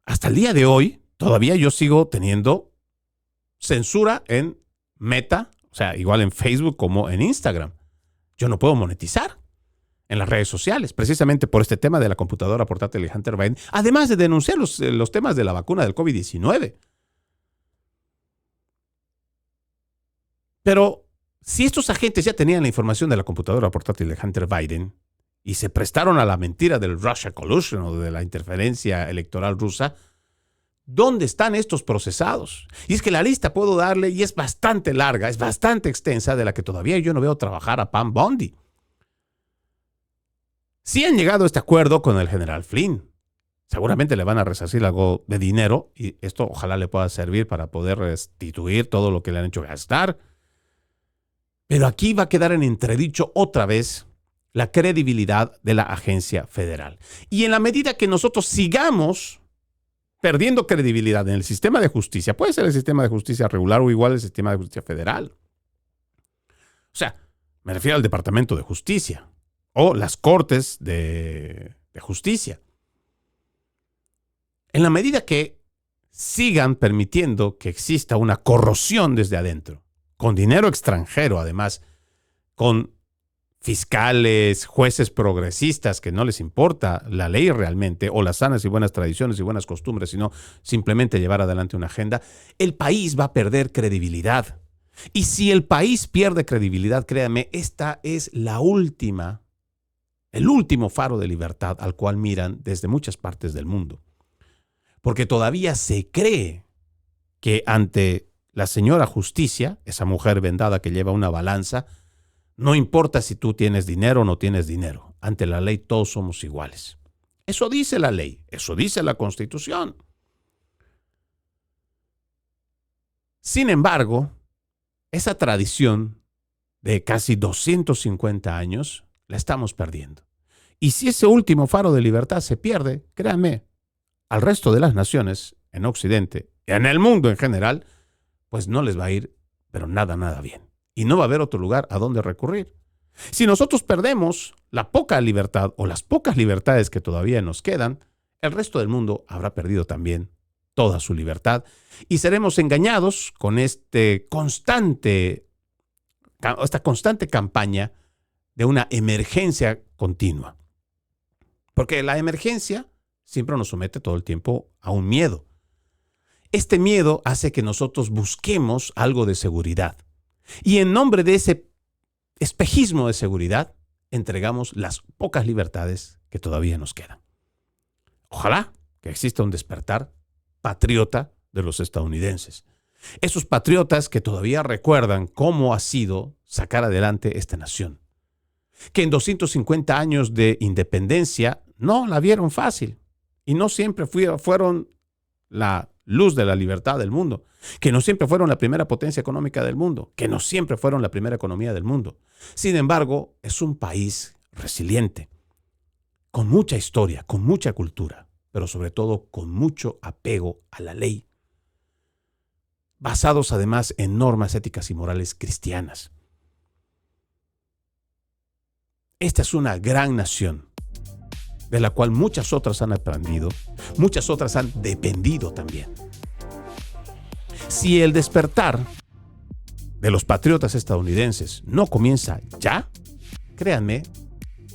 Hasta el día de hoy, todavía yo sigo teniendo censura en Meta, o sea, igual en Facebook como en Instagram. Yo no puedo monetizar en las redes sociales, precisamente por este tema de la computadora portátil de Hunter Biden, además de denunciar los temas de la vacuna del COVID-19. Pero si estos agentes ya tenían la información de la computadora portátil de Hunter Biden y se prestaron a la mentira del Russia Collusion o de la interferencia electoral rusa, ¿dónde están estos procesados? Y es que la lista puedo darle, y es bastante larga, es bastante extensa, de la que todavía yo no veo trabajar a Pam Bondi. Sí han llegado a este acuerdo con el general Flynn. Seguramente le van a resarcir algo de dinero y esto ojalá le pueda servir para poder restituir todo lo que le han hecho gastar. Pero aquí va a quedar en entredicho otra vez la credibilidad de la agencia federal. Y en la medida que nosotros sigamos perdiendo credibilidad en el sistema de justicia, puede ser el sistema de justicia regular o igual el sistema de justicia federal. O sea, me refiero al Departamento de Justicia o las Cortes de Justicia. En la medida que sigan permitiendo que exista una corrosión desde adentro, con dinero extranjero además, con fiscales, jueces progresistas que no les importa la ley realmente o las sanas y buenas tradiciones y buenas costumbres, sino simplemente llevar adelante una agenda, el país va a perder credibilidad. Y si el país pierde credibilidad, créanme, esta es el último faro de libertad al cual miran desde muchas partes del mundo. Porque todavía se cree que ante la señora justicia, esa mujer vendada que lleva una balanza, no importa si tú tienes dinero o no tienes dinero. Ante la ley todos somos iguales. Eso dice la ley, eso dice la Constitución. Sin embargo, esa tradición de casi 250 años la estamos perdiendo. Y si ese último faro de libertad se pierde, créanme, al resto de las naciones en Occidente, en el mundo en general, pues no les va a ir, pero nada bien. Y no va a haber otro lugar a donde recurrir. Si nosotros perdemos la poca libertad o las pocas libertades que todavía nos quedan, el resto del mundo habrá perdido también toda su libertad y seremos engañados con esta constante campaña de una emergencia continua. Porque la emergencia siempre nos somete todo el tiempo a un miedo. Este miedo hace que nosotros busquemos algo de seguridad. Y en nombre de ese espejismo de seguridad, entregamos las pocas libertades que todavía nos quedan. Ojalá que exista un despertar patriota de los estadounidenses. Esos patriotas que todavía recuerdan cómo ha sido sacar adelante esta nación. Que en 250 años de independencia no la vieron fácil. Y no siempre fueron la luz de la libertad del mundo, que no siempre fueron la primera potencia económica del mundo, que no siempre fueron la primera economía del mundo. Sin embargo, es un país resiliente, con mucha historia, con mucha cultura, pero sobre todo con mucho apego a la ley. basados además en normas éticas y morales cristianas. Esta es una gran nación, de la cual muchas otras han aprendido, muchas otras han dependido también. Si el despertar de los patriotas estadounidenses no comienza ya, créanme,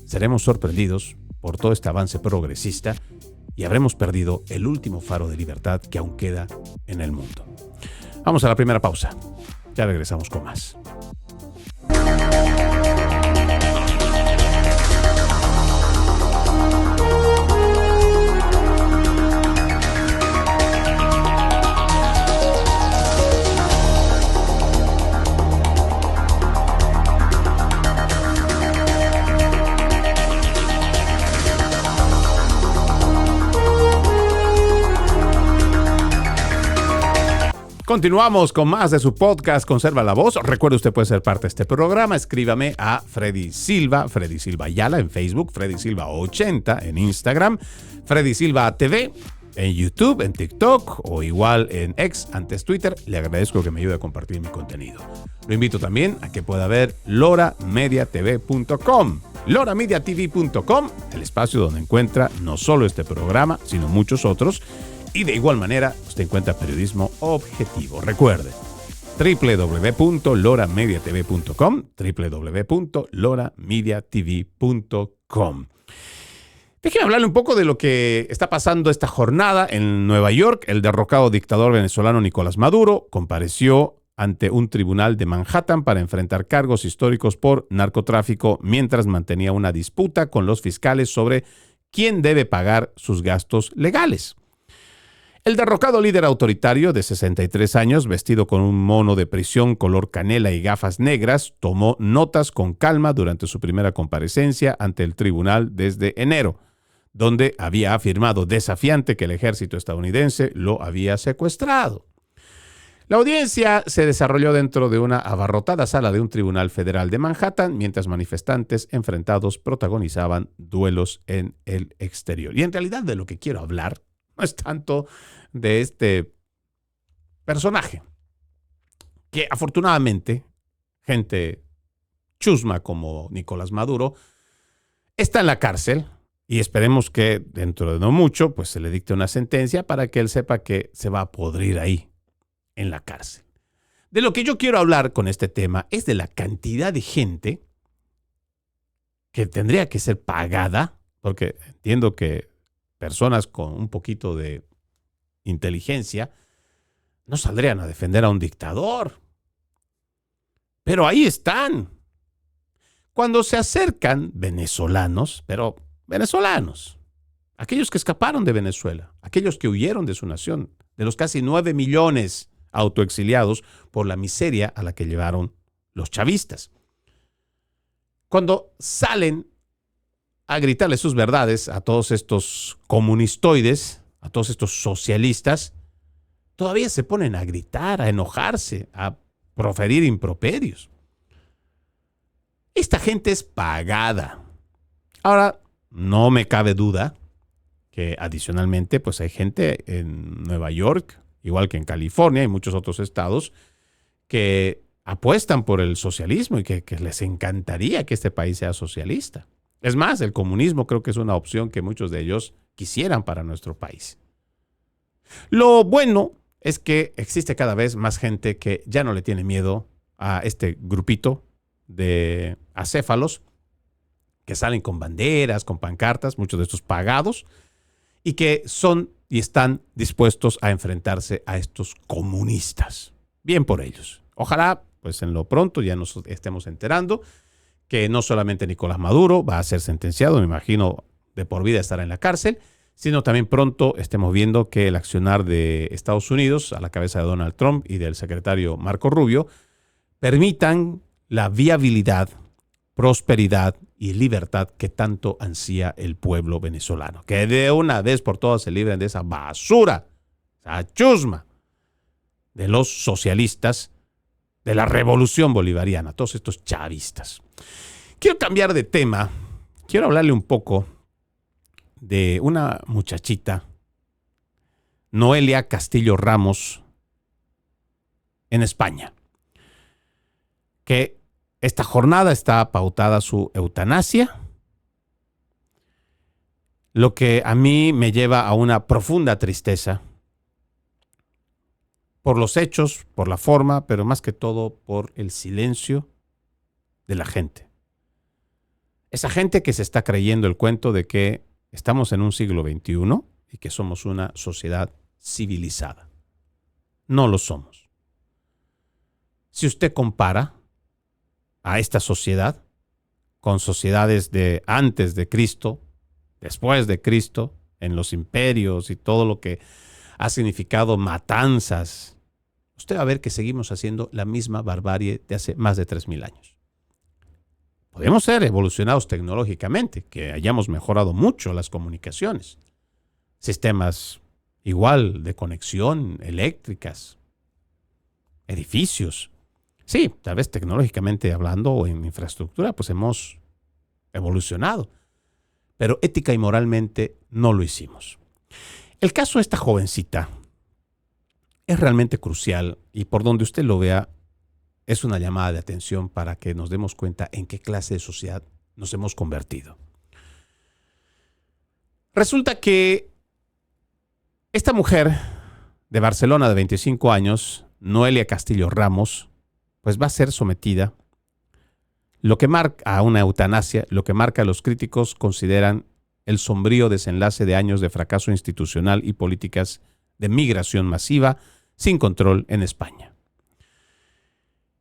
seremos sorprendidos por todo este avance progresista y habremos perdido el último faro de libertad que aún queda en el mundo. Vamos a la primera pausa. Ya regresamos con más. Continuamos con más de su podcast Conserva la Voz. Recuerde, usted puede ser parte de este programa. Escríbame a Freddy Silva Ayala en Facebook, Freddy Silva 80 en Instagram, Freddy Silva TV en YouTube, en TikTok o igual en X, antes Twitter. Le agradezco que me ayude a compartir mi contenido. Lo invito también a que pueda ver loramediatv.com. loramediatv.com, el espacio donde encuentra no solo este programa, sino muchos otros. Y de igual manera, usted encuentra periodismo objetivo. Recuerde, www.loramediatv.com, www.loramediatv.com. Déjeme hablarle un poco de lo que está pasando esta jornada en Nueva York. El derrocado dictador venezolano Nicolás Maduro compareció ante un tribunal de Manhattan para enfrentar cargos históricos por narcotráfico mientras mantenía una disputa con los fiscales sobre quién debe pagar sus gastos legales. El derrocado líder autoritario de 63 años, vestido con un mono de prisión color canela y gafas negras, tomó notas con calma durante su primera comparecencia ante el tribunal desde enero, donde había afirmado desafiante que el ejército estadounidense lo había secuestrado. La audiencia se desarrolló dentro de una abarrotada sala de un tribunal federal de Manhattan, mientras manifestantes enfrentados protagonizaban duelos en el exterior. Y en realidad de lo que quiero hablar no es tanto de este personaje, que afortunadamente gente chusma como Nicolás Maduro está en la cárcel y esperemos que dentro de no mucho pues se le dicte una sentencia para que él sepa que se va a podrir ahí en la cárcel. De lo que yo quiero hablar con este tema es de la cantidad de gente que tendría que ser pagada, porque entiendo que personas con un poquito de inteligencia no saldrían a defender a un dictador. Pero ahí están. Cuando se acercan venezolanos, pero venezolanos, aquellos que escaparon de Venezuela, aquellos que huyeron de su nación, de los casi 9 millones autoexiliados por la miseria a la que llevaron los chavistas. Cuando salen a gritarle sus verdades a todos estos comunistoides, a todos estos socialistas, todavía se ponen a gritar, a enojarse, a proferir improperios. Esta gente es pagada. Ahora, no me cabe duda que adicionalmente pues hay gente en Nueva York, igual que en California y muchos otros estados, que apuestan por el socialismo y que les encantaría que este país sea socialista. Es más, el comunismo creo que es una opción que muchos de ellos quisieran para nuestro país. Lo bueno es que existe cada vez más gente que ya no le tiene miedo a este grupito de acéfalos que salen con banderas, con pancartas, muchos de estos pagados, y que son y están dispuestos a enfrentarse a estos comunistas. Bien por ellos. Ojalá, pues en lo pronto ya nos estemos enterando que no solamente Nicolás Maduro va a ser sentenciado, me imagino de por vida estará en la cárcel, sino también pronto estemos viendo que el accionar de Estados Unidos a la cabeza de Donald Trump y del secretario Marco Rubio permitan la viabilidad, prosperidad y libertad que tanto ansía el pueblo venezolano. Que de una vez por todas se libren de esa basura, esa chusma de los socialistas, de la revolución bolivariana, todos estos chavistas. Quiero cambiar de tema. Quiero hablarle un poco de una muchachita, Noelia Castillo Ramos, en España. Que esta jornada está pautada su eutanasia, lo que a mí me lleva a una profunda tristeza por los hechos, por la forma, pero más que todo por el silencio de la gente. Esa gente que se está creyendo el cuento de que estamos en un siglo XXI y que somos una sociedad civilizada. No lo somos. Si usted compara a esta sociedad con sociedades de antes de Cristo, después de Cristo, en los imperios y todo lo que ha significado matanzas, usted va a ver que seguimos haciendo la misma barbarie de hace más de 3,000 años. Podemos ser evolucionados tecnológicamente, que hayamos mejorado mucho las comunicaciones, sistemas igual de conexión eléctricas, edificios. Sí, tal vez tecnológicamente hablando o en infraestructura, pues hemos evolucionado, pero ética y moralmente no lo hicimos. El caso de esta jovencita es realmente crucial y por donde usted lo vea, es una llamada de atención para que nos demos cuenta en qué clase de sociedad nos hemos convertido. Resulta que esta mujer de Barcelona de 25 años, Noelia Castillo Ramos, pues va a ser sometida lo que marca a una eutanasia, lo que marca los críticos consideran el sombrío desenlace de años de fracaso institucional y políticas de migración masiva sin control en España.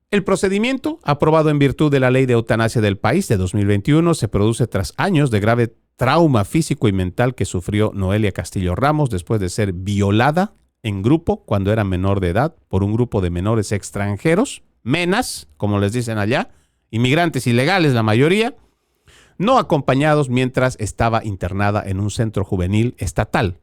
El procedimiento, aprobado en virtud de la Ley de Eutanasia del país de 2021, se produce tras años de grave trauma físico y mental que sufrió Noelia Castillo Ramos después de ser violada en grupo cuando era menor de edad por un grupo de menores extranjeros, menas, como les dicen allá, inmigrantes ilegales la mayoría, no acompañados mientras estaba internada en un centro juvenil estatal.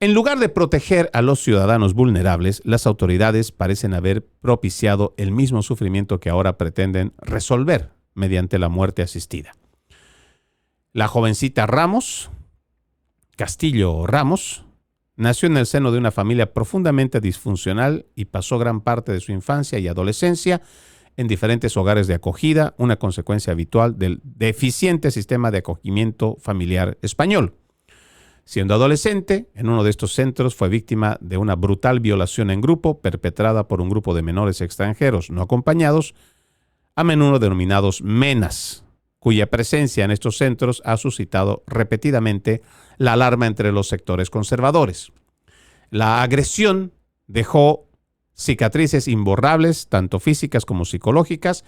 En lugar de proteger a los ciudadanos vulnerables, las autoridades parecen haber propiciado el mismo sufrimiento que ahora pretenden resolver mediante la muerte asistida. La jovencita Ramos, Castillo Ramos, nació en el seno de una familia profundamente disfuncional y pasó gran parte de su infancia y adolescencia en diferentes hogares de acogida, una consecuencia habitual del deficiente sistema de acogimiento familiar español. Siendo adolescente, en uno de estos centros fue víctima de una brutal violación en grupo perpetrada por un grupo de menores extranjeros no acompañados, a menudo denominados menas, cuya presencia en estos centros ha suscitado repetidamente la alarma entre los sectores conservadores. La agresión dejó cicatrices imborrables, tanto físicas como psicológicas,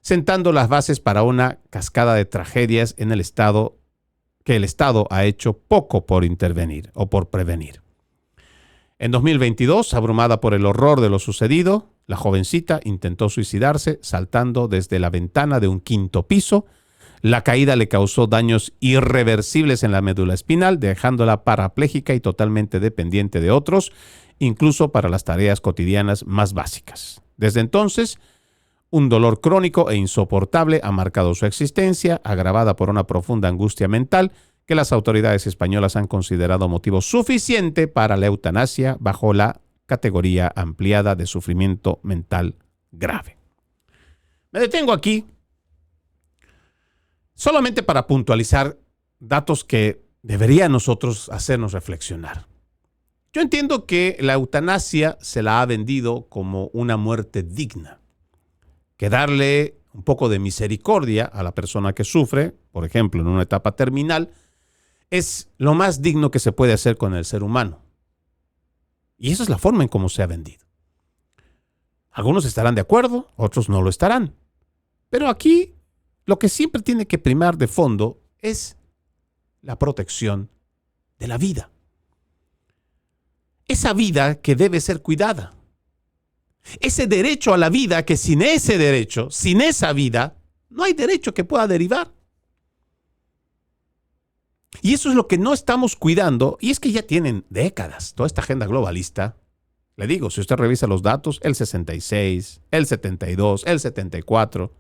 sentando las bases para una cascada de tragedias en el Estado que el Estado ha hecho poco por intervenir o por prevenir. En 2022, abrumada por el horror de lo sucedido, la jovencita intentó suicidarse saltando desde la ventana de un 5º piso. La caída le causó daños irreversibles en la médula espinal, dejándola parapléjica y totalmente dependiente de otros, incluso para las tareas cotidianas más básicas. Desde entonces, un dolor crónico e insoportable ha marcado su existencia, agravada por una profunda angustia mental que las autoridades españolas han considerado motivo suficiente para la eutanasia bajo la categoría ampliada de sufrimiento mental grave. Me detengo aquí solamente para puntualizar datos que deberían nosotros hacernos reflexionar. Yo entiendo que la eutanasia se la ha vendido como una muerte digna, que darle un poco de misericordia a la persona que sufre, por ejemplo, en una etapa terminal, es lo más digno que se puede hacer con el ser humano. Y esa es la forma en cómo se ha vendido. Algunos estarán de acuerdo, otros no lo estarán. Pero aquí lo que siempre tiene que primar de fondo es la protección de la vida. Esa vida que debe ser cuidada. Ese derecho a la vida que sin ese derecho, sin esa vida, no hay derecho que pueda derivar. Y eso es lo que no estamos cuidando, y es que ya tienen décadas toda esta agenda globalista. Le digo, si usted revisa los datos, el 66, el 72, el 74,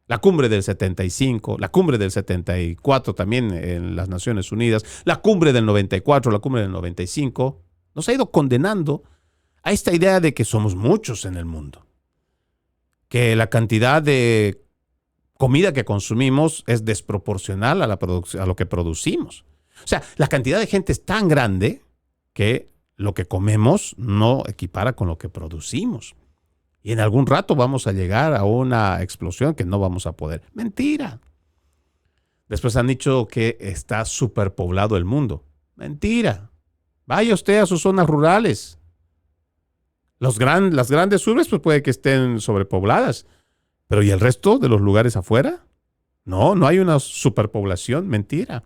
la cumbre del 75, la cumbre del 74 también en las Naciones Unidas, la cumbre del 94, la cumbre del 95, nos ha ido condenando a esta idea de que somos muchos en el mundo, que la cantidad de comida que consumimos es desproporcional a lo que producimos. O sea, la cantidad de gente es tan grande que lo que comemos no equipara con lo que producimos. Y en algún rato vamos a llegar a una explosión que no vamos a poder. Mentira. Después han dicho que está superpoblado el mundo. Mentira. Vaya usted a sus zonas rurales. Las grandes urbes pues puede que estén sobrepobladas. Pero ¿y el resto de los lugares afuera? No hay una superpoblación. Mentira.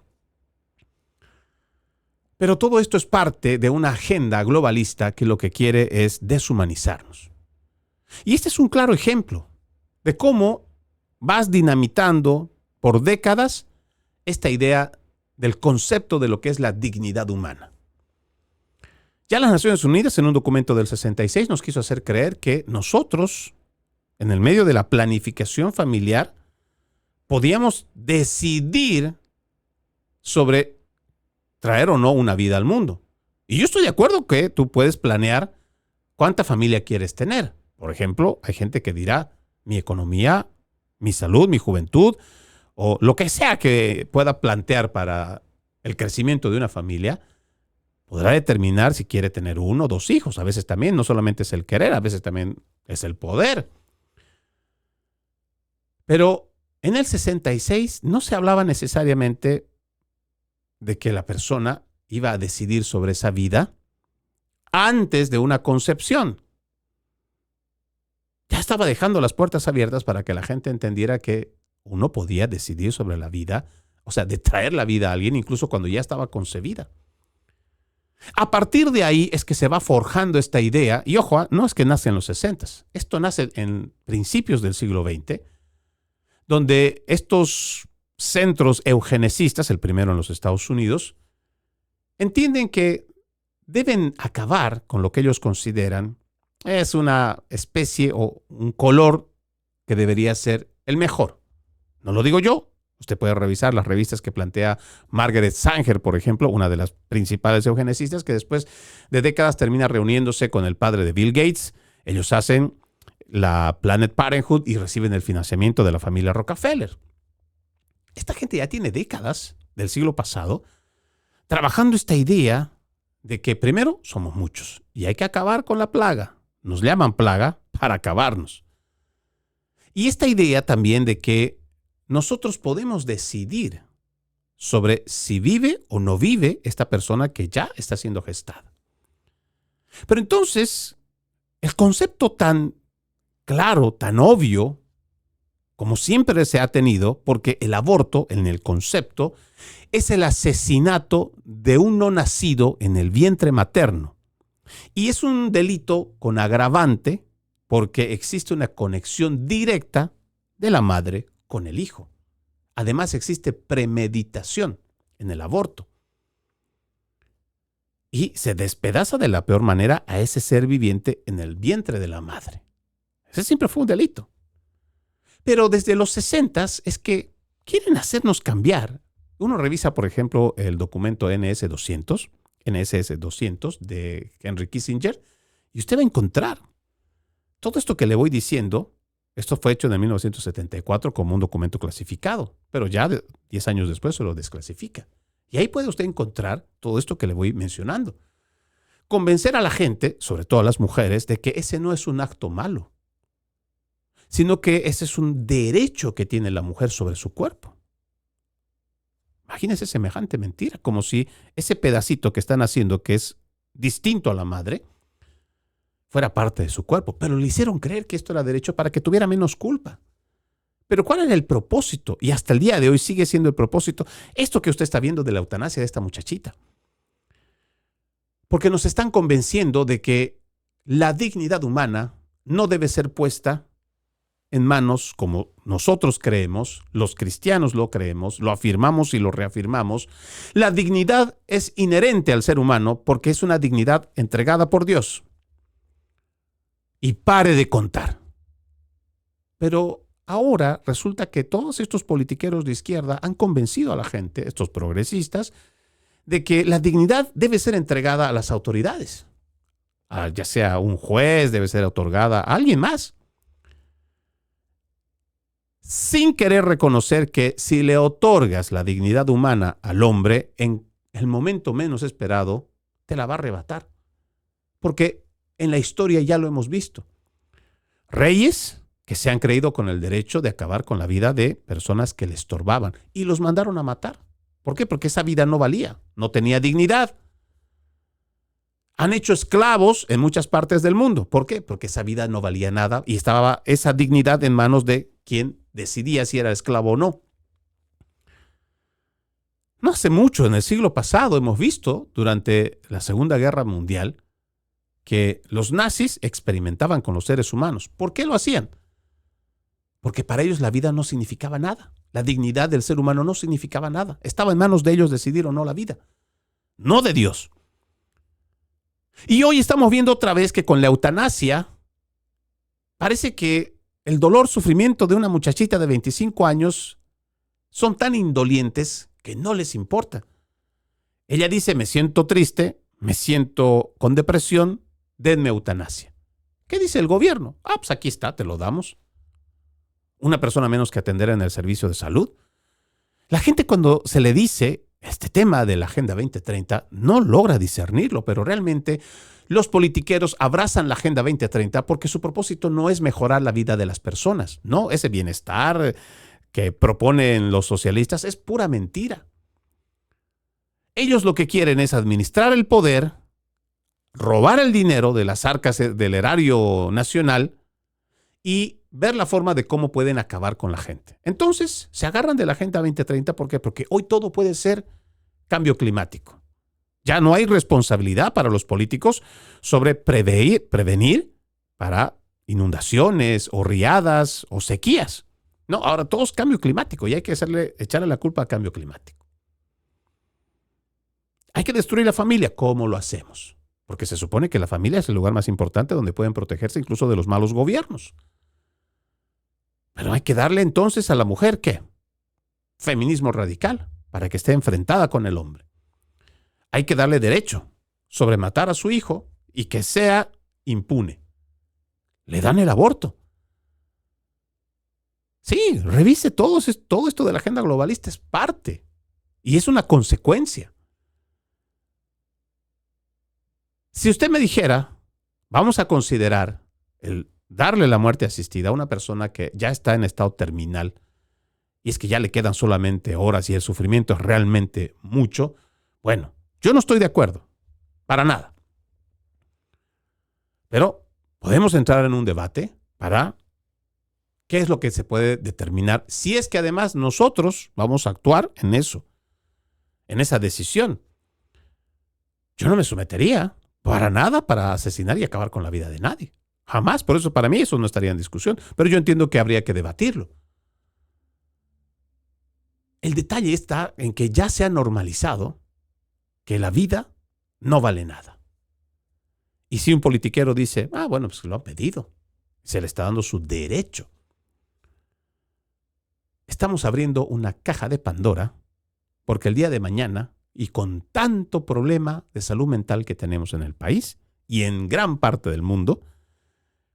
Pero todo esto es parte de una agenda globalista que lo que quiere es deshumanizarnos. Y este es un claro ejemplo de cómo vas dinamitando por décadas esta idea del concepto de lo que es la dignidad humana. Ya las Naciones Unidas, en un documento del 66, nos quiso hacer creer que nosotros, en el medio de la planificación familiar, podíamos decidir sobre traer o no una vida al mundo. Y yo estoy de acuerdo que tú puedes planear cuánta familia quieres tener. Por ejemplo, hay gente que dirá, mi economía, mi salud, mi juventud, o lo que sea que pueda plantear para el crecimiento de una familia, podrá determinar si quiere tener 1 o 2 hijos. A veces también no solamente es el querer, a veces también es el poder. Pero en el 66 no se hablaba necesariamente de que la persona iba a decidir sobre esa vida antes de una concepción. Ya estaba dejando las puertas abiertas para que la gente entendiera que uno podía decidir sobre la vida, o sea, de traer la vida a alguien incluso cuando ya estaba concebida. A partir de ahí es que se va forjando esta idea, y ojo, no es que nace en los 60s, esto nace en principios del siglo XX, donde estos centros eugenecistas, el primero en los Estados Unidos, entienden que deben acabar con lo que ellos consideran es una especie o un color que debería ser el mejor. No lo digo yo. Usted puede revisar las revistas que plantea Margaret Sanger, por ejemplo, una de las principales eugenesistas, que después de décadas termina reuniéndose con el padre de Bill Gates. Ellos hacen la Planned Parenthood y reciben el financiamiento de la familia Rockefeller. Esta gente ya tiene décadas del siglo pasado trabajando esta idea de que primero somos muchos y hay que acabar con la plaga. Nos llaman plaga para acabarnos. Y esta idea también de que nosotros podemos decidir sobre si vive o no vive esta persona que ya está siendo gestada. Pero entonces, el concepto tan claro, tan obvio, como siempre se ha tenido, porque el aborto, en el concepto, es el asesinato de un no nacido en el vientre materno. Y es un delito con agravante porque existe una conexión directa de la madre con el hijo. Además, existe premeditación en el aborto. Y se despedaza de la peor manera a ese ser viviente en el vientre de la madre. Ese siempre fue un delito. Pero desde los 60s es que quieren hacernos cambiar. Uno revisa, por ejemplo, el documento NSS 200 de Henry Kissinger, y usted va a encontrar todo esto que le voy diciendo. Esto fue hecho en 1974 como un documento clasificado, pero ya 10 años después se lo desclasifica. Y ahí puede usted encontrar todo esto que le voy mencionando. Convencer a la gente, sobre todo a las mujeres, de que ese no es un acto malo, sino que ese es un derecho que tiene la mujer sobre su cuerpo. Imagínense semejante mentira, como si ese pedacito que están haciendo, que es distinto a la madre, fuera parte de su cuerpo. Pero le hicieron creer que esto era derecho para que tuviera menos culpa. Pero ¿cuál era el propósito? Y hasta el día de hoy sigue siendo el propósito esto que usted está viendo de la eutanasia de esta muchachita. Porque nos están convenciendo de que la dignidad humana no debe ser puesta en manos como nosotros creemos, los cristianos lo creemos, lo afirmamos y lo reafirmamos. La dignidad es inherente al ser humano porque es una dignidad entregada por Dios. Y pare de contar. Pero ahora resulta que todos estos politiqueros de izquierda han convencido a la gente, estos progresistas, de que la dignidad debe ser entregada a las autoridades. ya sea un juez, debe ser otorgada a alguien más, sin querer reconocer que si le otorgas la dignidad humana al hombre, en el momento menos esperado, te la va a arrebatar. Porque en la historia ya lo hemos visto. Reyes que se han creído con el derecho de acabar con la vida de personas que le estorbaban y los mandaron a matar. ¿Por qué? Porque esa vida no valía, no tenía dignidad. Han hecho esclavos en muchas partes del mundo. ¿Por qué? Porque esa vida no valía nada y estaba esa dignidad en manos de quien decidía si era esclavo o no. No hace mucho, en el siglo pasado, hemos visto durante la Segunda Guerra Mundial que los nazis experimentaban con los seres humanos. ¿Por qué lo hacían? Porque para ellos la vida no significaba nada. La dignidad del ser humano no significaba nada. Estaba en manos de ellos decidir o no la vida, no de Dios. Y hoy estamos viendo otra vez que con la eutanasia parece que el dolor, sufrimiento de una muchachita de 25 años son tan indolentes que no les importa. Ella dice, me siento triste, me siento con depresión, denme eutanasia. ¿Qué dice el gobierno? Pues aquí está, te lo damos. Una persona menos que atender en el servicio de salud. La gente cuando se le dice este tema de la Agenda 2030 no logra discernirlo, pero realmente los politiqueros abrazan la Agenda 2030 porque su propósito no es mejorar la vida de las personas, no, ese bienestar que proponen los socialistas es pura mentira. Ellos lo que quieren es administrar el poder, robar el dinero de las arcas del erario nacional y ver la forma de cómo pueden acabar con la gente. Entonces, se agarran de la Agenda 2030, ¿por qué? Porque hoy todo puede ser cambio climático. Ya no hay responsabilidad para los políticos sobre prevenir para inundaciones o riadas o sequías. No, ahora todo es cambio climático y hay que echarle la culpa al cambio climático. Hay que destruir la familia. ¿Cómo lo hacemos? Porque se supone que la familia es el lugar más importante donde pueden protegerse incluso de los malos gobiernos. Pero hay que darle entonces a la mujer, ¿qué? Feminismo radical, para que esté enfrentada con el hombre. Hay que darle derecho sobre matar a su hijo y que sea impune. Le dan el aborto. Sí, revise todo esto de la agenda globalista, es parte y es una consecuencia. Si usted me dijera, vamos a considerar el darle la muerte asistida a una persona que ya está en estado terminal y es que ya le quedan solamente horas y el sufrimiento es realmente mucho, bueno, yo no estoy de acuerdo, para nada. Pero podemos entrar en un debate para qué es lo que se puede determinar si es que además nosotros vamos a actuar en eso, en esa decisión. Yo no me sometería para nada para asesinar y acabar con la vida de nadie. Jamás. Por eso para mí eso no estaría en discusión. Pero yo entiendo que habría que debatirlo. El detalle está en que ya se ha normalizado que la vida no vale nada. Y si un politiquero dice, bueno, pues lo ha pedido, se le está dando su derecho. Estamos abriendo una caja de Pandora porque el día de mañana, y con tanto problema de salud mental que tenemos en el país y en gran parte del mundo,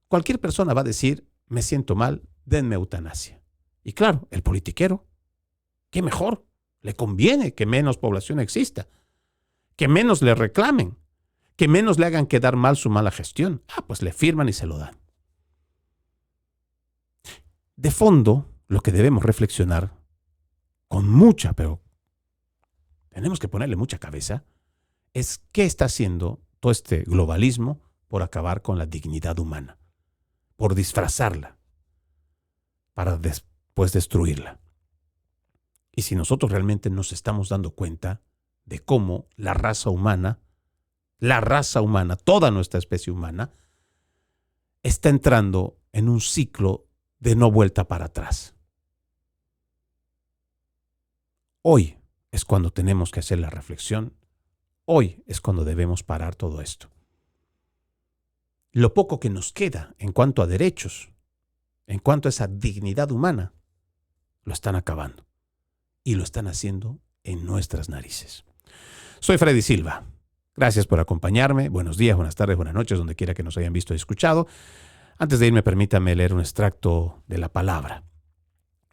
cualquier persona va a decir, me siento mal, denme eutanasia. Y claro, el politiquero, ¿qué mejor? Le conviene que menos población exista, que menos le reclamen, que menos le hagan quedar mal su mala gestión. Pues le firman y se lo dan. De fondo, lo que debemos reflexionar con mucha, pero tenemos que ponerle mucha cabeza, es qué está haciendo todo este globalismo por acabar con la dignidad humana, por disfrazarla, para después destruirla. Y si nosotros realmente nos estamos dando cuenta de cómo la raza humana, toda nuestra especie humana, está entrando en un ciclo de no vuelta para atrás. Hoy es cuando tenemos que hacer la reflexión. Hoy es cuando debemos parar todo esto. Lo poco que nos queda en cuanto a derechos, en cuanto a esa dignidad humana, lo están acabando. Y lo están haciendo en nuestras narices. Soy Freddy Silva. Gracias por acompañarme. Buenos días, buenas tardes, buenas noches, donde quiera que nos hayan visto y escuchado. Antes de irme, permítame leer un extracto de la palabra.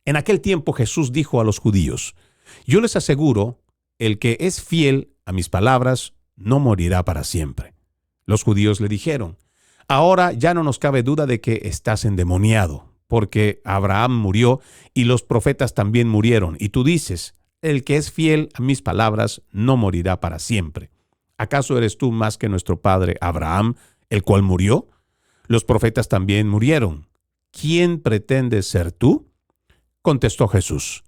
En aquel tiempo Jesús dijo a los judíos: yo les aseguro, el que es fiel a mis palabras no morirá para siempre. Los judíos le dijeron: ahora ya no nos cabe duda de que estás endemoniado, porque Abraham murió y los profetas también murieron, y tú dices: el que es fiel a mis palabras no morirá para siempre. ¿Acaso eres tú más que nuestro padre Abraham, el cual murió? Los profetas también murieron. ¿Quién pretendes ser tú? Contestó Jesús: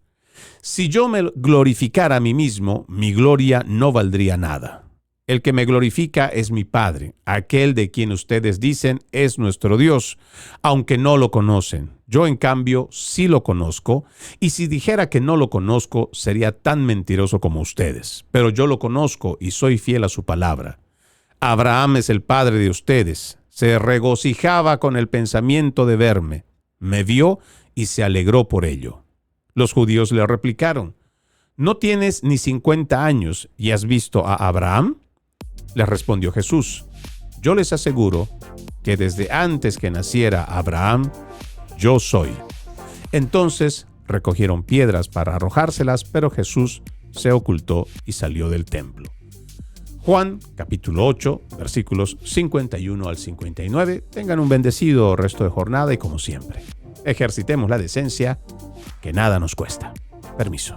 si yo me glorificara a mí mismo, mi gloria no valdría nada. El que me glorifica es mi Padre, aquel de quien ustedes dicen es nuestro Dios, aunque no lo conocen. Yo, en cambio, sí lo conozco, y si dijera que no lo conozco, sería tan mentiroso como ustedes. Pero yo lo conozco y soy fiel a su palabra. Abraham es el padre de ustedes. Se regocijaba con el pensamiento de verme. Me vio y se alegró por ello. Los judíos le replicaron: ¿no tienes ni 50 años y has visto a Abraham? Les respondió Jesús: yo les aseguro que desde antes que naciera Abraham, yo soy. Entonces recogieron piedras para arrojárselas, pero Jesús se ocultó y salió del templo. Juan, capítulo 8, versículos 51 al 59. Tengan un bendecido resto de jornada y, como siempre, ejercitemos la decencia, que nada nos cuesta. Permiso.